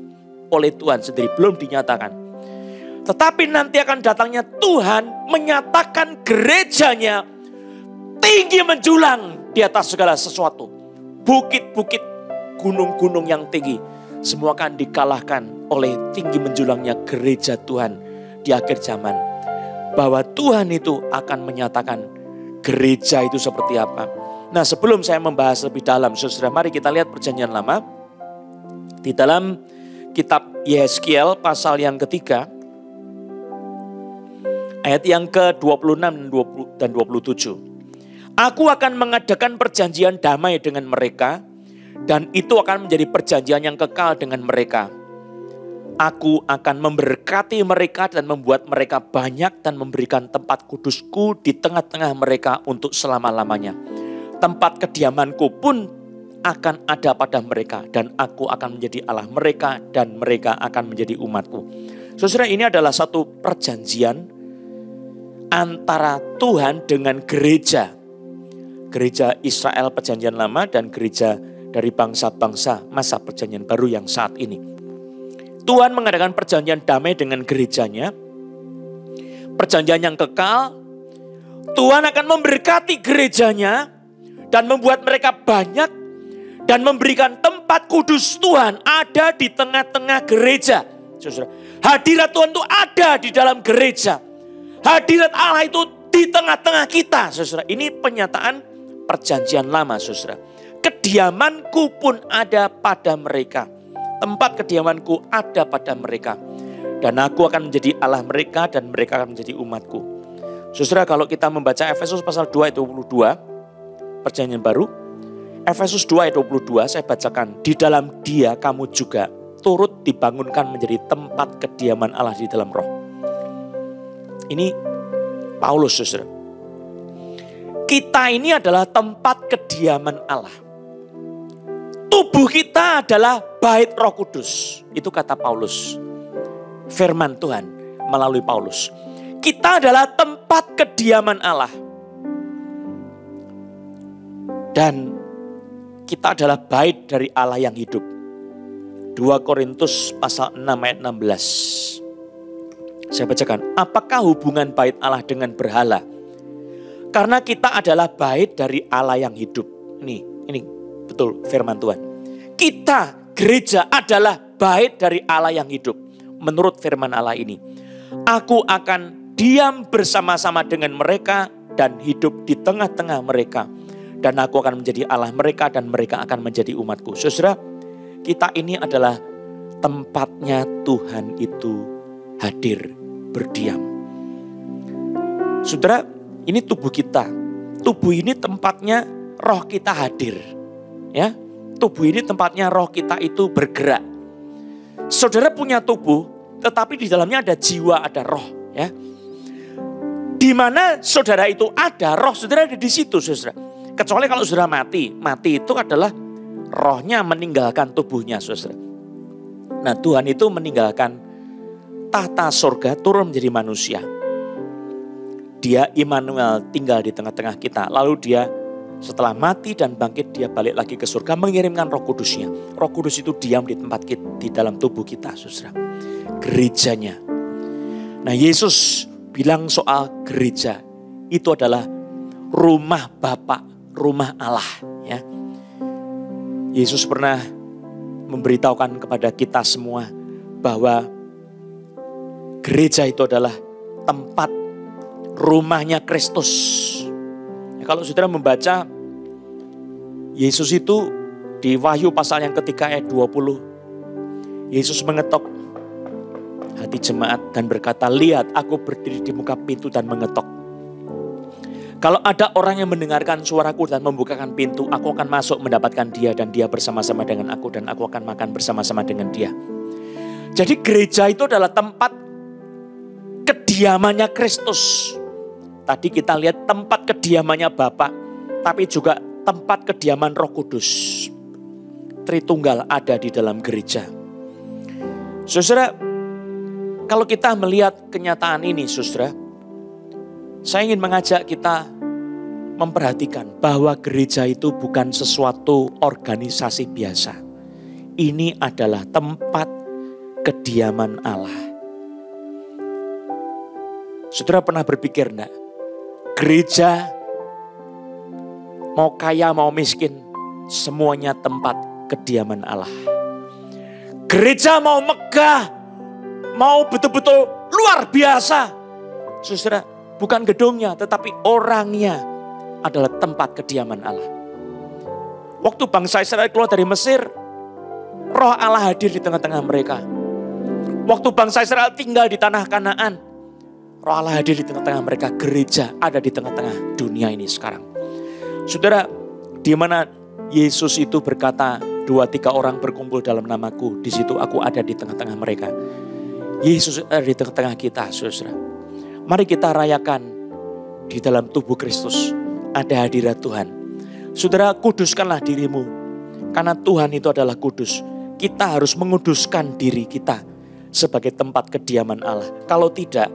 Oleh Tuhan sendiri belum dinyatakan. Tetapi nanti akan datangnya Tuhan menyatakan gerejanya tinggi menjulang di atas segala sesuatu. Bukit-bukit, gunung-gunung yang tinggi. Semua akan dikalahkan oleh tinggi menjulangnya gereja Tuhan di akhir zaman. Bahwa Tuhan itu akan menyatakan gereja itu seperti apa. Nah, sebelum saya membahas lebih dalam, saudara, mari kita lihat perjanjian lama. Di dalam kitab Yeskiel pasal yang ketiga, ayat yang ke-26 dan 27. Aku akan mengadakan perjanjian damai dengan mereka, dan itu akan menjadi perjanjian yang kekal dengan mereka. Aku akan memberkati mereka dan membuat mereka banyak dan memberikan tempat kudusku di tengah-tengah mereka untuk selama-lamanya. Tempat kediamanku pun akan ada pada mereka dan aku akan menjadi Allah mereka dan mereka akan menjadi umatku. Saudara, ini adalah satu perjanjian antara Tuhan dengan gereja. Gereja Israel perjanjian lama dan gereja dari bangsa-bangsa masa perjanjian baru yang saat ini. Tuhan mengadakan perjanjian damai dengan gerejanya. Perjanjian yang kekal. Tuhan akan memberkati gerejanya dan membuat mereka banyak dan memberikan tempat kudus Tuhan ada di tengah-tengah gereja. Saudara, hadirat Tuhan itu ada di dalam gereja. Hadirat Allah itu di tengah-tengah kita, saudara. Ini penyataan perjanjian lama, saudara. Kediamanku pun ada pada mereka. Tempat kediamanku ada pada mereka. Dan aku akan menjadi Allah mereka dan mereka akan menjadi umatku. Saudara, kalau kita membaca Efesus pasal 2 ayat 22, perjanjian baru. Efesus 2 ayat 22 saya bacakan. Di dalam Dia kamu juga turut dibangunkan menjadi tempat kediaman Allah di dalam roh. Ini Paulus, saudara. Kita ini adalah tempat kediaman Allah. Tubuh kita adalah bait Roh Kudus. Itu kata Paulus. Firman Tuhan melalui Paulus. Kita adalah tempat kediaman Allah. Dan kita adalah bait dari Allah yang hidup. 2 Korintus pasal 6 ayat 16. Saya bacakan. Apakah hubungan bait Allah dengan berhala? Karena kita adalah bait dari Allah yang hidup. Ini betul firman Tuhan. Kita, gereja adalah bait dari Allah yang hidup. Menurut firman Allah ini. Aku akan diam bersama-sama dengan mereka dan hidup di tengah-tengah mereka. Dan aku akan menjadi Allah mereka dan mereka akan menjadi umatku. Saudara, kita ini adalah tempatnya Tuhan itu hadir, berdiam. Saudara, ini tubuh kita. tubuh ini tempatnya roh kita hadir. Ya, tubuh ini tempatnya roh kita itu bergerak. Saudara punya tubuh, tetapi di dalamnya ada jiwa, ada roh. Ya, di mana saudara itu ada, roh saudara ada di situ, saudara. Kecuali kalau saudara mati, mati itu adalah rohnya meninggalkan tubuhnya, saudara. Nah, Tuhan itu meninggalkan tahta surga, turun menjadi manusia. Dia Immanuel, tinggal di tengah-tengah kita. Lalu dia setelah mati dan bangkit, dia balik lagi ke surga mengirimkan Roh Kudusnya. Roh Kudus itu diam di tempat kita, di dalam tubuh kita, saudara. Gerejanya. Nah, Yesus bilang soal gereja itu adalah rumah Bapa, rumah Allah. Ya, Yesus pernah memberitahukan kepada kita semua bahwa gereja itu adalah tempat rumahnya Kristus. Ya, kalau saudara membaca Yesus itu di Wahyu pasal yang ketiga ayat 20. Yesus mengetok hati jemaat dan berkata, lihat aku berdiri di muka pintu dan mengetok. Kalau ada orang yang mendengarkan suaraku dan membukakan pintu, aku akan masuk mendapatkan dia dan dia bersama-sama dengan aku dan aku akan makan bersama-sama dengan dia. Jadi gereja itu adalah tempat kediamannya Kristus. Tadi kita lihat tempat kediamannya Bapa, tapi juga tempat kediaman Roh Kudus. Tritunggal ada di dalam gereja. Saudara, kalau kita melihat kenyataan ini, saudara, saya ingin mengajak kita memperhatikan bahwa gereja itu bukan sesuatu organisasi biasa. Ini adalah tempat kediaman Allah. Saudara pernah berpikir enggak? Gereja mau kaya mau miskin, semuanya tempat kediaman Allah. Gereja mau megah, mau betul-betul luar biasa. Saudara, bukan gedungnya tetapi orangnya adalah tempat kediaman Allah. Waktu bangsa Israel keluar dari Mesir, Roh Allah hadir di tengah-tengah mereka. Waktu bangsa Israel tinggal di tanah Kanaan, Roh Allah hadir di tengah-tengah mereka. Gereja ada di tengah-tengah dunia ini sekarang. Saudara, di mana Yesus itu berkata, 2-3 orang berkumpul dalam namaku, di situ aku ada di tengah-tengah mereka. Yesus ada di tengah-tengah kita, saudara. Mari kita rayakan di dalam tubuh Kristus ada hadirat Tuhan. Saudara, kuduskanlah dirimu. Karena Tuhan itu adalah kudus. Kita harus menguduskan diri kita sebagai tempat kediaman Allah. Kalau tidak,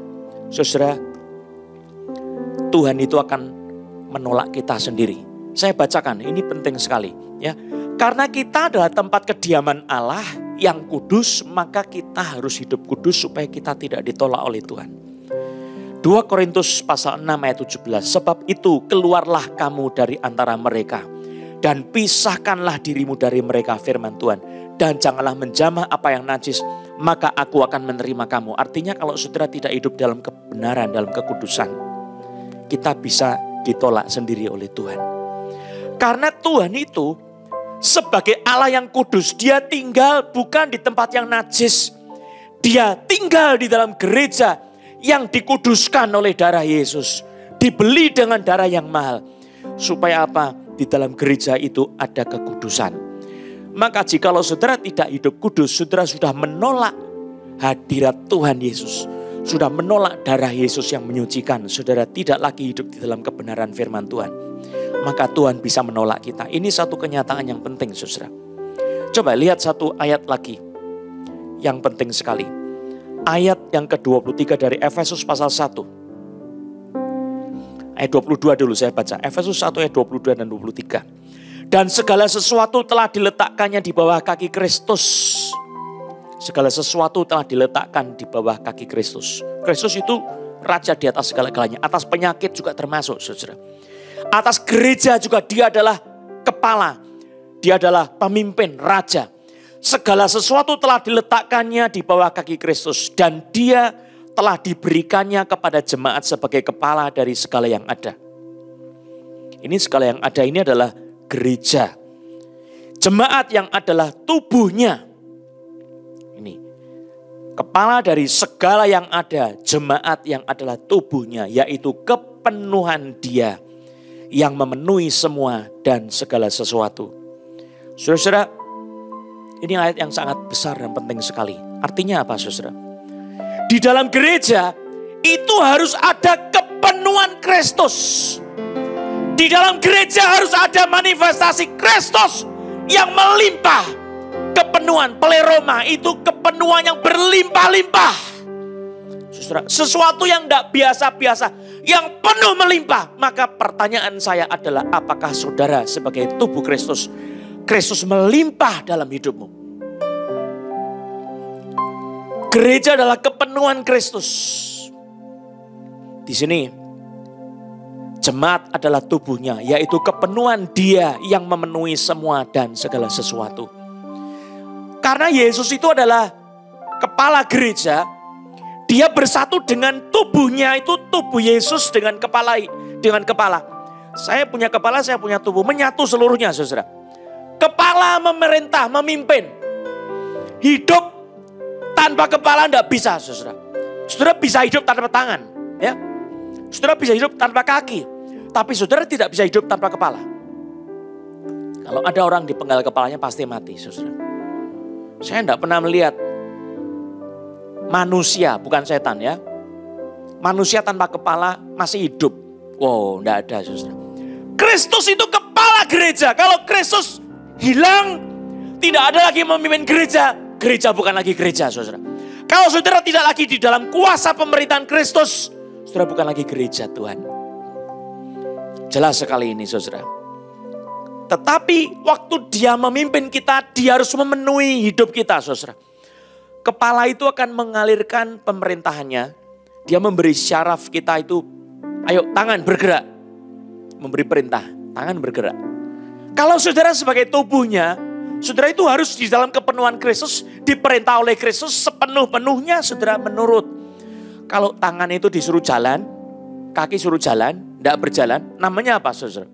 saudara, Tuhan itu akan menolak kita sendiri. Saya bacakan, ini penting sekali. Ya, karena kita adalah tempat kediaman Allah yang kudus, maka kita harus hidup kudus supaya kita tidak ditolak oleh Tuhan. 2 Korintus pasal 6 ayat 17. Sebab itu keluarlah kamu dari antara mereka dan pisahkanlah dirimu dari mereka, firman Tuhan. Dan janganlah menjamah apa yang najis, maka aku akan menerima kamu. Artinya kalau saudara tidak hidup dalam kebenaran, dalam kekudusan, kita bisa ditolak sendiri oleh Tuhan. Karena Tuhan itu sebagai Allah yang kudus, dia tinggal bukan di tempat yang najis. Dia tinggal di dalam gereja yang dikuduskan oleh darah Yesus. Dibeli dengan darah yang mahal. Supaya apa? Di dalam gereja itu ada kekudusan. Maka jikalau saudara tidak hidup kudus, saudara sudah menolak hadirat Tuhan Yesus. Sudah menolak darah Yesus yang menyucikan. Saudara tidak lagi hidup di dalam kebenaran firman Tuhan. Maka Tuhan bisa menolak kita. Ini satu kenyataan yang penting, saudara. Coba lihat satu ayat lagi yang penting sekali. Ayat yang ke-23 dari Efesus pasal 1. Ayat 22 dulu saya baca. Efesus 1 ayat 22 dan 23. Dan segala sesuatu telah diletakkannya di bawah kaki Kristus. Segala sesuatu telah diletakkan di bawah kaki Kristus. Kristus itu raja di atas segala-galanya. Atas penyakit juga termasuk, saudara. Atas gereja juga dia adalah kepala. Dia adalah pemimpin, raja. Segala sesuatu telah diletakkannya di bawah kaki Kristus. Dan dia telah diberikannya kepada jemaat sebagai kepala dari segala yang ada. Ini segala yang ada ini adalah gereja. Jemaat yang adalah tubuhnya. Ini. Kepala dari segala yang ada. Jemaat yang adalah tubuhnya. Yaitu kepenuhan dia. yang memenuhi semua dan segala sesuatu. Saudara-saudara, ini ayat yang sangat besar dan penting sekali. Artinya apa, saudara? Di dalam gereja itu harus ada kepenuhan Kristus. Di dalam gereja harus ada manifestasi Kristus yang melimpah. Kepenuhan, pleroma itu kepenuhan yang berlimpah-limpah. Saudara, sesuatu yang tidak biasa-biasa, yang penuh melimpah. Maka pertanyaan saya adalah, apakah saudara sebagai tubuh Kristus, Kristus melimpah dalam hidupmu? Gereja adalah kepenuhan Kristus. Di sini, jemaat adalah tubuhnya, yaitu kepenuhan Dia yang memenuhi semua dan segala sesuatu. Karena Yesus itu adalah kepala gereja, Dia bersatu dengan tubuhnya, itu tubuh Yesus dengan kepala. Saya punya kepala, saya punya tubuh, menyatu seluruhnya, saudara. Kepala memerintah, memimpin. Hidup tanpa kepala tidak bisa, saudara. Saudara bisa hidup tanpa tangan, ya. Saudara bisa hidup tanpa kaki, tapi saudara tidak bisa hidup tanpa kepala. Kalau ada orang dipenggal kepalanya pasti mati, saudara. Saya tidak pernah melihat manusia, bukan setan ya. Manusia tanpa kepala masih hidup. Wow, tidak ada, saudara. Kristus itu kepala gereja. Kalau Kristus hilang, tidak ada lagi memimpin gereja. Gereja bukan lagi gereja, saudara. Kalau saudara tidak lagi di dalam kuasa pemerintahan Kristus, saudara bukan lagi gereja Tuhan. Jelas sekali ini, saudara. Tetapi waktu Dia memimpin kita, Dia harus memenuhi hidup kita, saudara. Kepala itu akan mengalirkan pemerintahannya. Dia memberi syaraf kita itu, ayo tangan bergerak. Memberi perintah, tangan bergerak. Kalau saudara sebagai tubuhnya, saudara itu harus di dalam kepenuhan Kristus, diperintah oleh Kristus sepenuh-penuhnya saudara menurut. Kalau tangan itu disuruh jalan, kaki suruh jalan, tidak berjalan, namanya apa, saudara?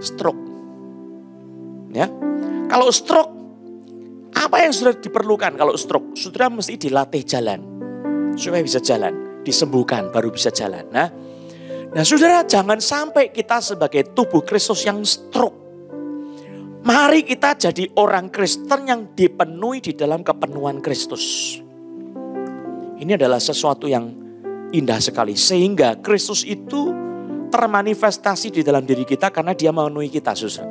Stroke. Ya. Kalau stroke, apa yang sudah diperlukan kalau stroke? Saudara mesti dilatih jalan supaya bisa jalan, disembuhkan baru bisa jalan. Nah, saudara, jangan sampai kita sebagai tubuh Kristus yang stroke. Mari kita jadi orang Kristen yang dipenuhi di dalam kepenuhan Kristus. Ini adalah sesuatu yang indah sekali. Sehingga Kristus itu termanifestasi di dalam diri kita karena Dia memenuhi kita, saudara.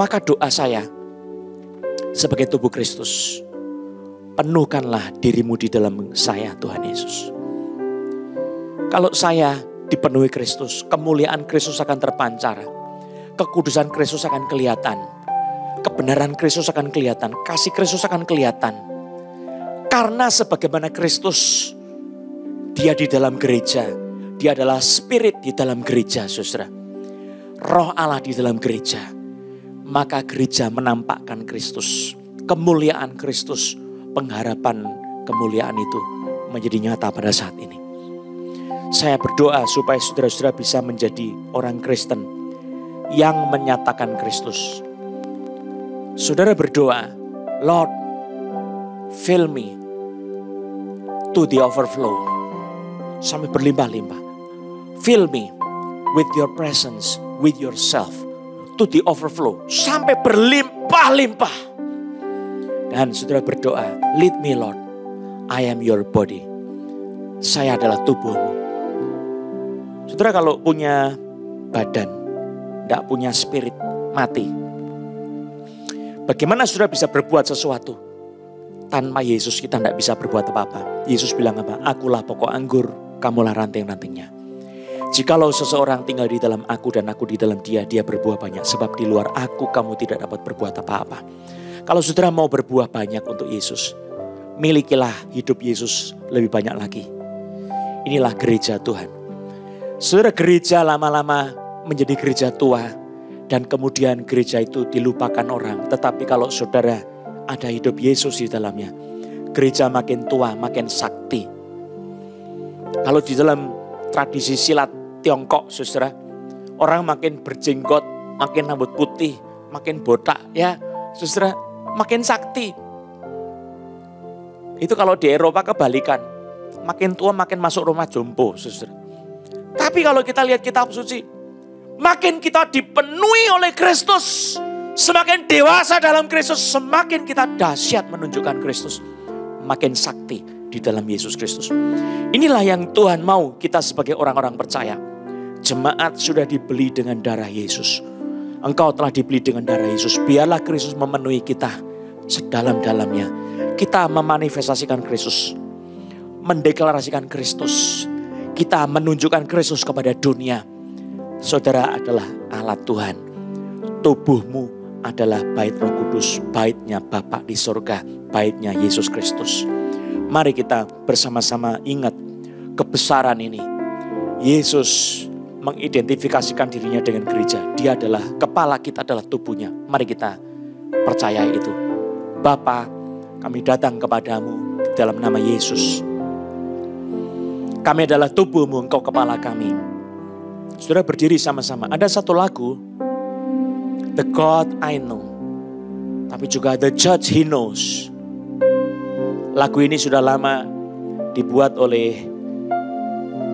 Maka doa saya sebagai tubuh Kristus, penuhkanlah dirimu di dalam saya, Tuhan Yesus. Kalau saya dipenuhi Kristus, kemuliaan Kristus akan terpancar. Kekudusan Kristus akan kelihatan. Kebenaran Kristus akan kelihatan. Kasih Kristus akan kelihatan. Karena sebagaimana Kristus, Dia di dalam gereja. Dia adalah spirit di dalam gereja, saudara. Roh Allah di dalam gereja. Maka gereja menampakkan Kristus. Kemuliaan Kristus. Pengharapan kemuliaan itu menjadi nyata pada saat ini. Saya berdoa supaya saudara-saudara bisa menjadi orang Kristen yang menyatakan Kristus. Saudara berdoa, Lord, fill me to the overflow. Sampai berlimpah-limpah. Fill me with your presence, with yourself, to the overflow. Sampai berlimpah-limpah. Dan saudara berdoa, lead me Lord, I am your body. Saya adalah tubuhmu. Saudara kalau punya badan, tidak punya spirit, mati. Bagaimana saudara bisa berbuat sesuatu? Tanpa Yesus kita tidak bisa berbuat apa-apa. Yesus bilang apa? Akulah pokok anggur, kamulah ranting-rantingnya. Jikalau seseorang tinggal di dalam aku dan aku di dalam dia, dia berbuah banyak. Sebab di luar aku kamu tidak dapat berbuat apa-apa. Kalau saudara mau berbuah banyak untuk Yesus, milikilah hidup Yesus lebih banyak lagi. Inilah gereja Tuhan. Saudara, gereja lama-lama menjadi gereja tua dan kemudian gereja itu dilupakan orang. Tetapi kalau saudara ada hidup Yesus di dalamnya, gereja makin tua, makin sakti. Kalau di dalam tradisi silat Tiongkok, saudara, orang makin berjenggot, makin rambut putih, makin botak, ya, saudara, makin sakti. Itu kalau di Eropa kebalikan, makin tua makin masuk rumah jompo, saudara. Tapi kalau kita lihat kitab suci, Makin kita dipenuhi oleh Kristus, semakin dewasa dalam Kristus, semakin kita dahsyat menunjukkan Kristus. Makin sakti di dalam Yesus Kristus. Inilah yang Tuhan mau kita sebagai orang-orang percaya. Jemaat sudah dibeli dengan darah Yesus. Engkau telah dibeli dengan darah Yesus. Biarlah Kristus memenuhi kita sedalam-dalamnya. Kita memanifestasikan Kristus, mendeklarasikan Kristus. Kita menunjukkan Kristus kepada dunia. Saudara adalah alat Tuhan. Tubuhmu adalah bait Roh Kudus, baitnya Bapa di surga, baitnya Yesus Kristus. Mari kita bersama-sama ingat kebesaran ini. Yesus mengidentifikasikan dirinya dengan gereja. Dia adalah kepala, kita adalah tubuhnya. Mari kita percayai itu. Bapa, kami datang kepadamu dalam nama Yesus. Kami adalah tubuhmu, engkau kepala kami. Saudara berdiri sama-sama. Ada satu lagu, The God I Know. Tapi juga The Judge He Knows. Lagu ini sudah lama dibuat oleh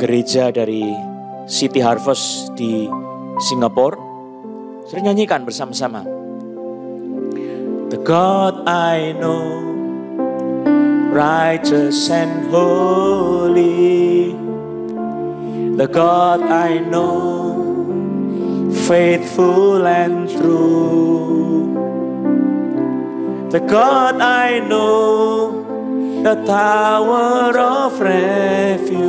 gereja dari City Harvest di Singapura. Sudah nyanyikan bersama-sama. The God I know, righteous and holy. The God I know, faithful and true. The God I know, the tower of refuge.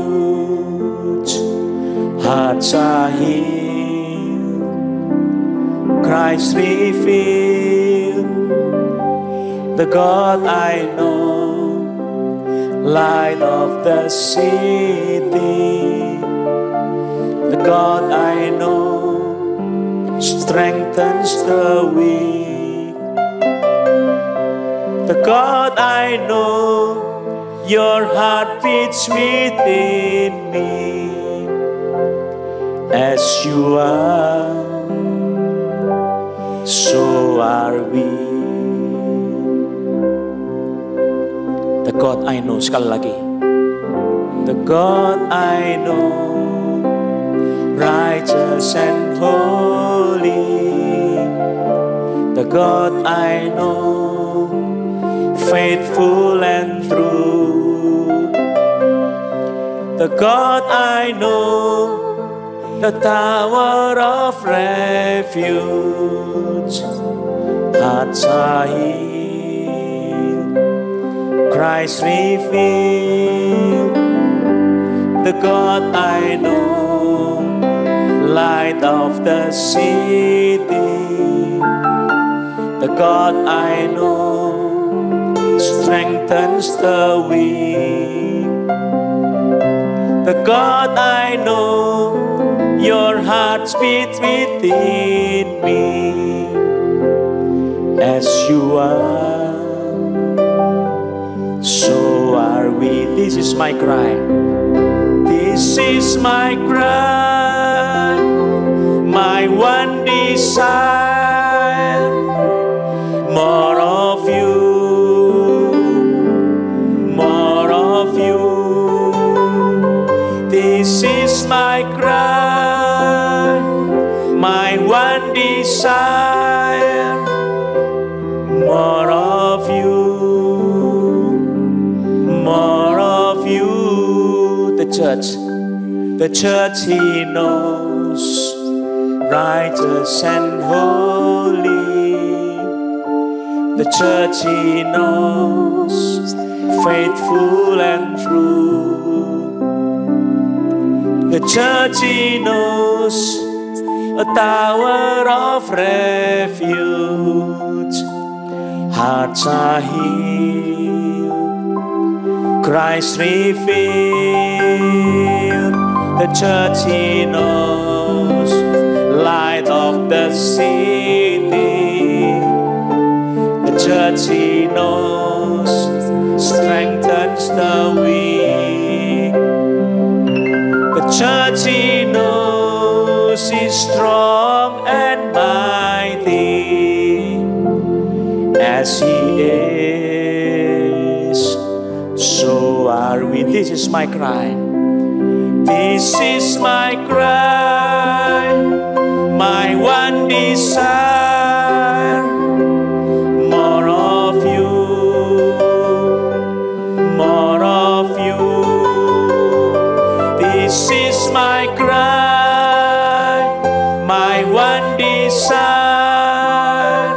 Hearts are healed, Christ revealed. The God I know, light of the city. The God I know, strengthens the weak. The God I know, your heart beats within me. As you are, so are we. The God I know, sekali lagi. The God I know, righteous and holy. The God I know, faithful and true. The God I know, the tower of refuge. Hearts are healed, Christ revealed. The God I know, light of the city. The God I know, strengthens the weak. The God I know, your heart beats within me. As you are, so are we. This is my cry. This is my cry, my one desire. More of you, more of you. This is my cry, my one desire. More of you, more of you. The church He knows, righteous and holy. The church He knows, faithful and true. The church He knows, a tower of refuge. Hearts are healed, Christ revealed. The church He knows, light of the city. The church He knows, strengthens the weak. The church He knows is strong and mighty. As He is, so are we. This is my cry. This is my cry, my one desire, more of you, more of you. This is my cry, my one desire,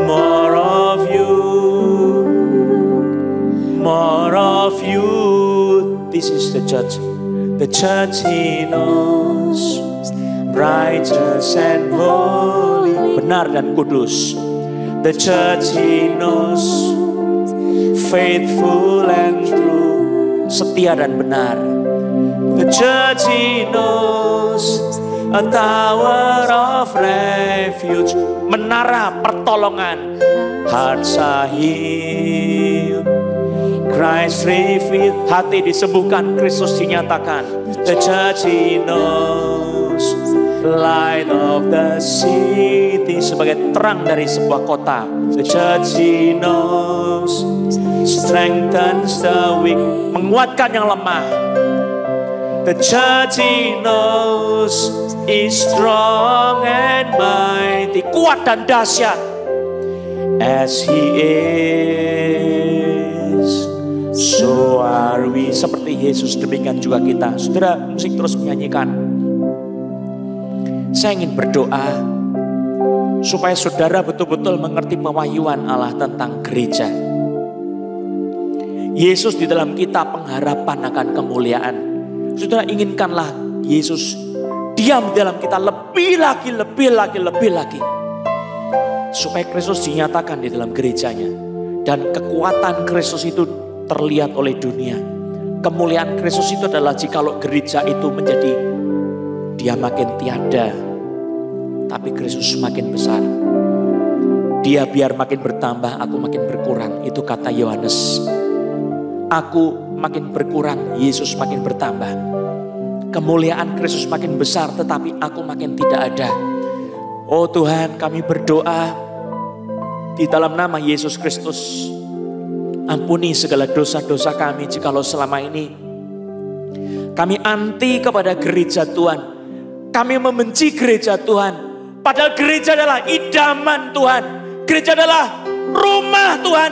more of you, more of you. This is the church He knows, righteous and holy, benar dan kudus. The church He knows, faithful and true, setia dan benar. The church He knows, a tower of refuge, menara pertolongan. Hearts are healed, Christ revealed, hati disembuhkan, Kristus dinyatakan. The church He knows, light of the city, sebagai terang dari sebuah kota. The church He knows, strengthens the weak, menguatkan yang lemah. The church He knows is strong and mighty, kuat dan dahsyat. As He is, so are we. Seperti Yesus, demikian juga kita. Saudara, musik terus menyanyikan. Saya ingin berdoa supaya saudara betul-betul mengerti pewahyuan Allah tentang gereja. Yesus di dalam kita pengharapan akan kemuliaan. Saudara, inginkanlah Yesus diam di dalam kita lebih lagi. Supaya Kristus dinyatakan di dalam gerejanya. Dan kekuatan Kristus itu terlihat oleh dunia. Kemuliaan Kristus itu adalah jikalau gereja itu menjadi, dia makin tiada, tapi Kristus makin besar. Dia biar makin bertambah, aku makin berkurang. Itu kata Yohanes. Aku makin berkurang, Yesus makin bertambah. Kemuliaan Kristus makin besar, tetapi aku makin tidak ada. Oh Tuhan, kami berdoa di dalam nama Yesus Kristus. Ampuni segala dosa-dosa kami jikalau selama ini kami anti kepada gereja Tuhan. Kami membenci gereja Tuhan. Padahal gereja adalah idaman Tuhan. Gereja adalah rumah Tuhan.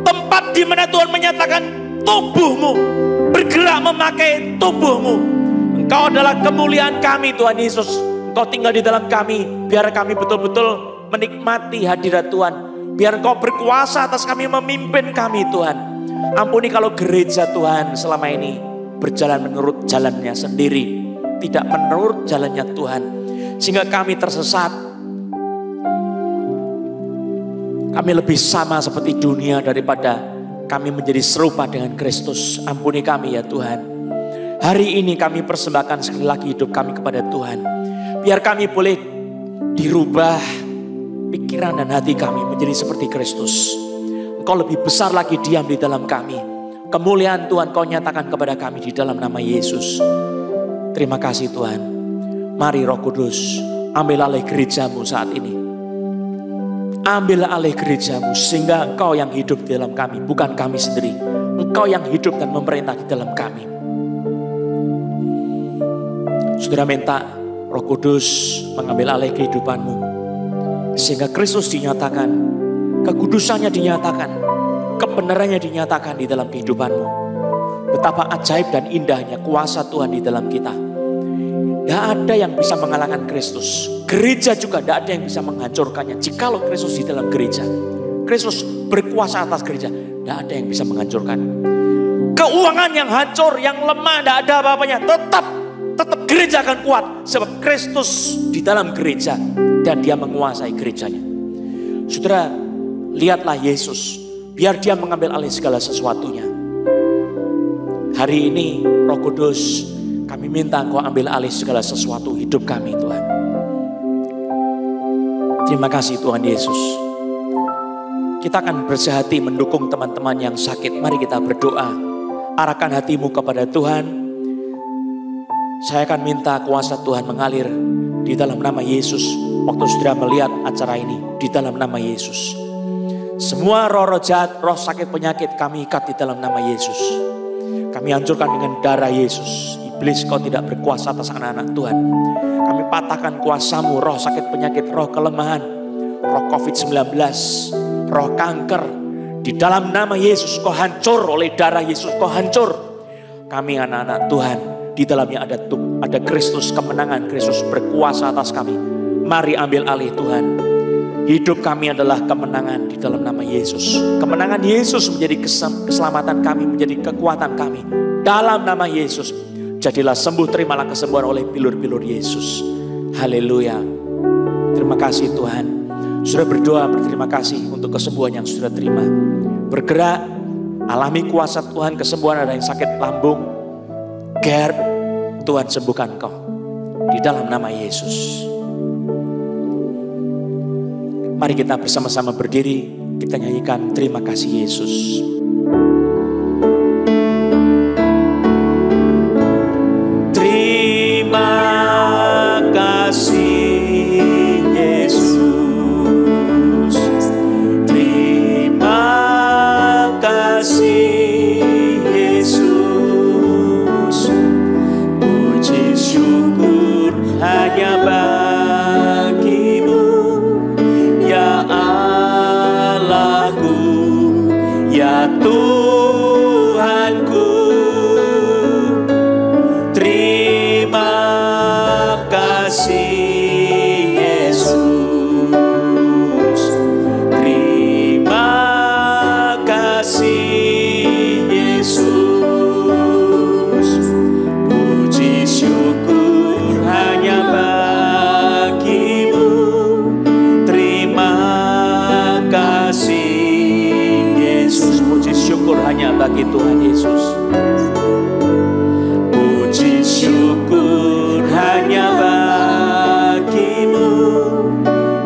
Tempat di mana Tuhan menyatakan tubuhmu, bergerak memakai tubuhmu. Engkau adalah kemuliaan kami Tuhan Yesus. Engkau tinggal di dalam kami. Biar kami betul-betul menikmati hadirat Tuhan. Biar Engkau berkuasa atas kami, memimpin kami Tuhan. Ampuni kalau gereja Tuhan selama ini berjalan menurut jalannya sendiri. Tidak menurut jalannya Tuhan. Sehingga kami tersesat. Kami lebih sama seperti dunia daripada kami menjadi serupa dengan Kristus. Ampuni kami ya Tuhan. Hari ini kami persembahkan sekali lagi hidup kami kepada Tuhan. Biar kami boleh dirubah pikiran dan hati kami menjadi seperti Kristus. Engkau lebih besar lagi diam di dalam kami. Kemuliaan Tuhan Kau nyatakan kepada kami di dalam nama Yesus. Terima kasih Tuhan. Mari Roh Kudus, ambil alih gerejamu saat ini. Ambil alih gerejamu sehingga Engkau yang hidup di dalam kami, bukan kami sendiri. Engkau yang hidup dan memerintah di dalam kami. Saudara minta Roh Kudus mengambil alih kehidupanmu. Sehingga Kristus dinyatakan, kekudusannya dinyatakan, kebenarannya dinyatakan di dalam kehidupanmu. Betapa ajaib dan indahnya kuasa Tuhan di dalam kita. Tidak ada yang bisa mengalahkan Kristus. Gereja juga tidak ada yang bisa menghancurkannya. Jikalau Kristus di dalam gereja, Kristus berkuasa atas gereja, tidak ada yang bisa menghancurkan. Keuangan yang hancur, yang lemah, tidak ada apa-apanya, tetap gereja akan kuat. Sebab Kristus di dalam gereja dan Dia menguasai gerejanya. Saudara, lihatlah Yesus. Biar Dia mengambil alih segala sesuatunya. Hari ini Roh Kudus, kami minta Engkau ambil alih segala sesuatu hidup kami Tuhan. Terima kasih Tuhan Yesus. Kita akan bersehati mendukung teman-teman yang sakit. Mari kita berdoa. Arahkan hatimu kepada Tuhan. Saya akan minta kuasa Tuhan mengalir di dalam nama Yesus. Waktu saudara melihat acara ini, di dalam nama Yesus. Semua roh-roh jahat, roh sakit penyakit kami ikat di dalam nama Yesus. Kami hancurkan dengan darah Yesus. iblis, kau tidak berkuasa atas anak-anak Tuhan. Kami patahkan kuasamu, roh sakit penyakit, roh kelemahan, roh COVID-19, roh kanker. Di dalam nama Yesus kau hancur, oleh darah Yesus kau hancur. Kami anak-anak Tuhan, di dalamnya ada Kristus kemenangan, Kristus berkuasa atas kami. Mari ambil alih Tuhan. Hidup kami adalah kemenangan di dalam nama Yesus. Kemenangan Yesus menjadi keselamatan kami, menjadi kekuatan kami. Dalam nama Yesus, jadilah sembuh, terimalah kesembuhan oleh bilur-bilur Yesus. Haleluya. Terima kasih Tuhan. Sudah berdoa, berterima kasih untuk kesembuhan yang sudah terima. Bergerak, alami kuasa Tuhan, kesembuhan. Ada yang sakit lambung, GERD, Tuhan sembuhkan kau. Di dalam nama Yesus. Mari kita bersama-sama berdiri, kita nyanyikan terima kasih Yesus. Terima kasih Yesus. Terima kasih Yesus. Puji syukur hanya bagimu. Ya Allahku, ya Tuhanku, terima kasih Yesus, terima kasih Yesus, puji syukur hanya bagimu. Syukur hanya bagi Tuhan Yesus. Puji syukur hanya bagimu.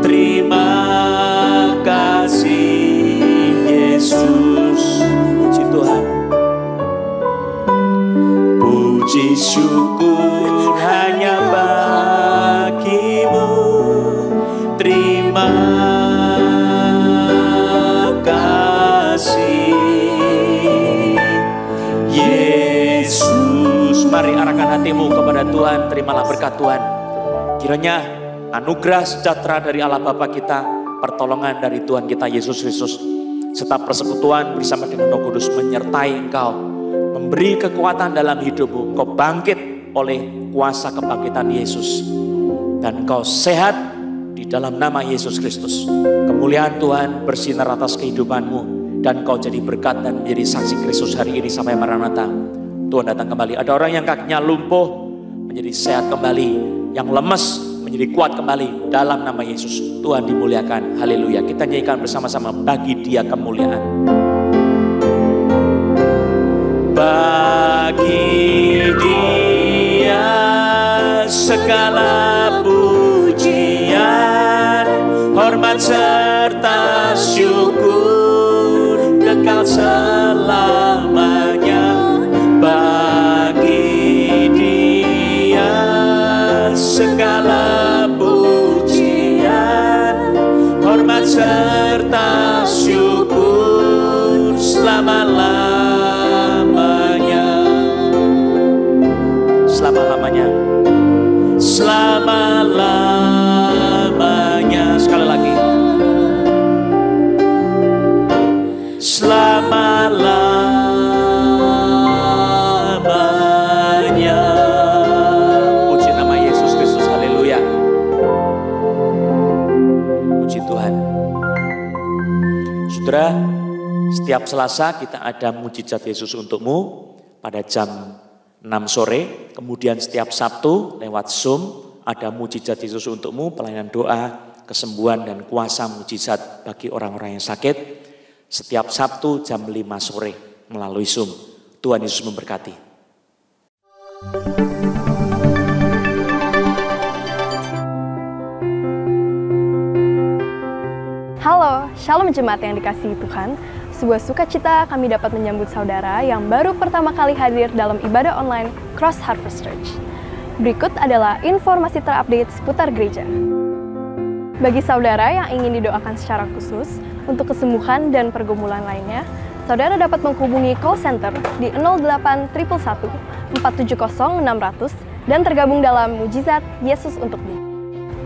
Terima kasih Yesus. Puji Tuhan. Puji syukur hanya bagimu. Terima kasih Yesus. Mari arahkan hatimu kepada Tuhan. Terimalah berkat Tuhan. Kiranya anugerah sejahtera dari Allah Bapa kita, pertolongan dari Tuhan kita Yesus Kristus, serta persekutuan bersama dengan Roh Kudus menyertai engkau, memberi kekuatan dalam hidupmu. Engkau bangkit oleh kuasa kebangkitan Yesus, dan engkau sehat di dalam nama Yesus Kristus. Kemuliaan Tuhan bersinar atas kehidupanmu, dan kau jadi berkat dan menjadi saksi Kristus hari ini sampai Maranatha. Tuhan datang kembali. Ada orang yang kakinya lumpuh menjadi sehat kembali, yang lemes menjadi kuat kembali dalam nama Yesus. Tuhan dimuliakan. Haleluya. Kita nyanyikan bersama-sama, bagi Dia kemuliaan. Bagi Dia segala pujian, hormat serta syukur kekal selamanya. Bagi Dia segala pujian, hormat serta syukur selama-lamanya. Selama-lamanya. Selama-lamanya. Sekali lagi. Selama-lamanya. Puji nama Yesus Kristus. Haleluya. Puji Tuhan. Saudara, setiap Selasa kita ada mujizat Yesus untukmu pada jam 6 sore. Kemudian setiap Sabtu lewat Zoom ada mujizat Yesus untukmu, pelayanan doa, kesembuhan dan kuasa mujizat bagi orang-orang yang sakit. Setiap Sabtu jam 5 sore melalui Zoom. Tuhan Yesus memberkati. Halo, Shalom Jemaat yang dikasihi Tuhan. Sebuah sukacita kami dapat menyambut saudara yang baru pertama kali hadir dalam ibadah online Cross Harvest Church. Berikut adalah informasi terupdate seputar gereja. Bagi saudara yang ingin didoakan secara khusus untuk kesembuhan dan pergumulan lainnya, saudara dapat menghubungi call center di 08 111 455 470 600 dan tergabung dalam Mujizat Yesus Untukmu.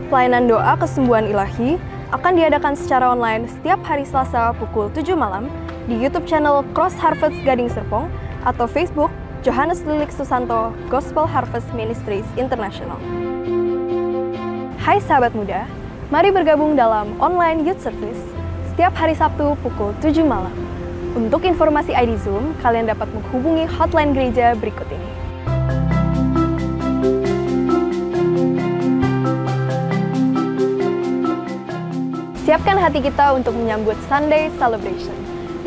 Pelayanan doa kesembuhan ilahi akan diadakan secara online setiap hari Selasa pukul 7 malam di YouTube channel Cross Harvest Gading Serpong atau Facebook Johannes Lilik Susanto Gospel Harvest Ministries International. Hai sahabat muda, mari bergabung dalam online youth service setiap hari Sabtu pukul 7 malam. Untuk informasi ID Zoom, kalian dapat menghubungi hotline gereja berikut ini. Siapkan hati kita untuk menyambut Sunday Celebration.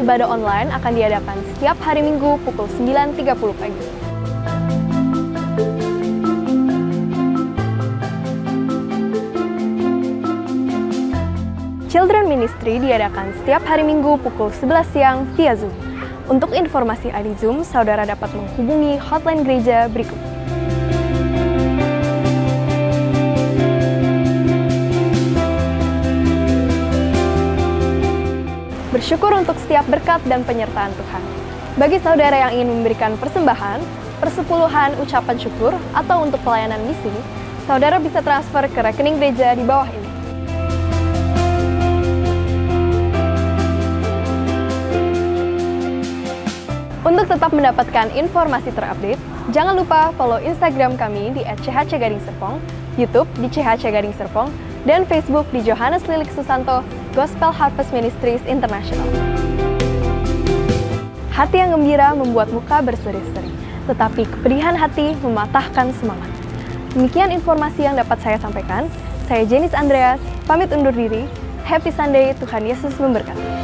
Ibadah online akan diadakan setiap hari Minggu pukul 9.30 pagi. Children Ministry diadakan setiap hari Minggu pukul 11 siang via Zoom. Untuk informasi ID Zoom, saudara dapat menghubungi hotline gereja berikut. Bersyukur untuk setiap berkat dan penyertaan Tuhan. Bagi saudara yang ingin memberikan persembahan, persepuluhan, ucapan syukur, atau untuk pelayanan misi, saudara bisa transfer ke rekening gereja di bawah ini. Untuk tetap mendapatkan informasi terupdate, jangan lupa follow Instagram kami di @chhcgadingserpong, YouTube di CHC Gading Serpong, dan Facebook di Johannes Lilik Susanto Gospel Harvest Ministries International. Hati yang gembira membuat muka berseri-seri, tetapi kepedihan hati mematahkan semangat. Demikian informasi yang dapat saya sampaikan. Saya Jenis Andreas, pamit undur diri. Happy Sunday, Tuhan Yesus memberkati.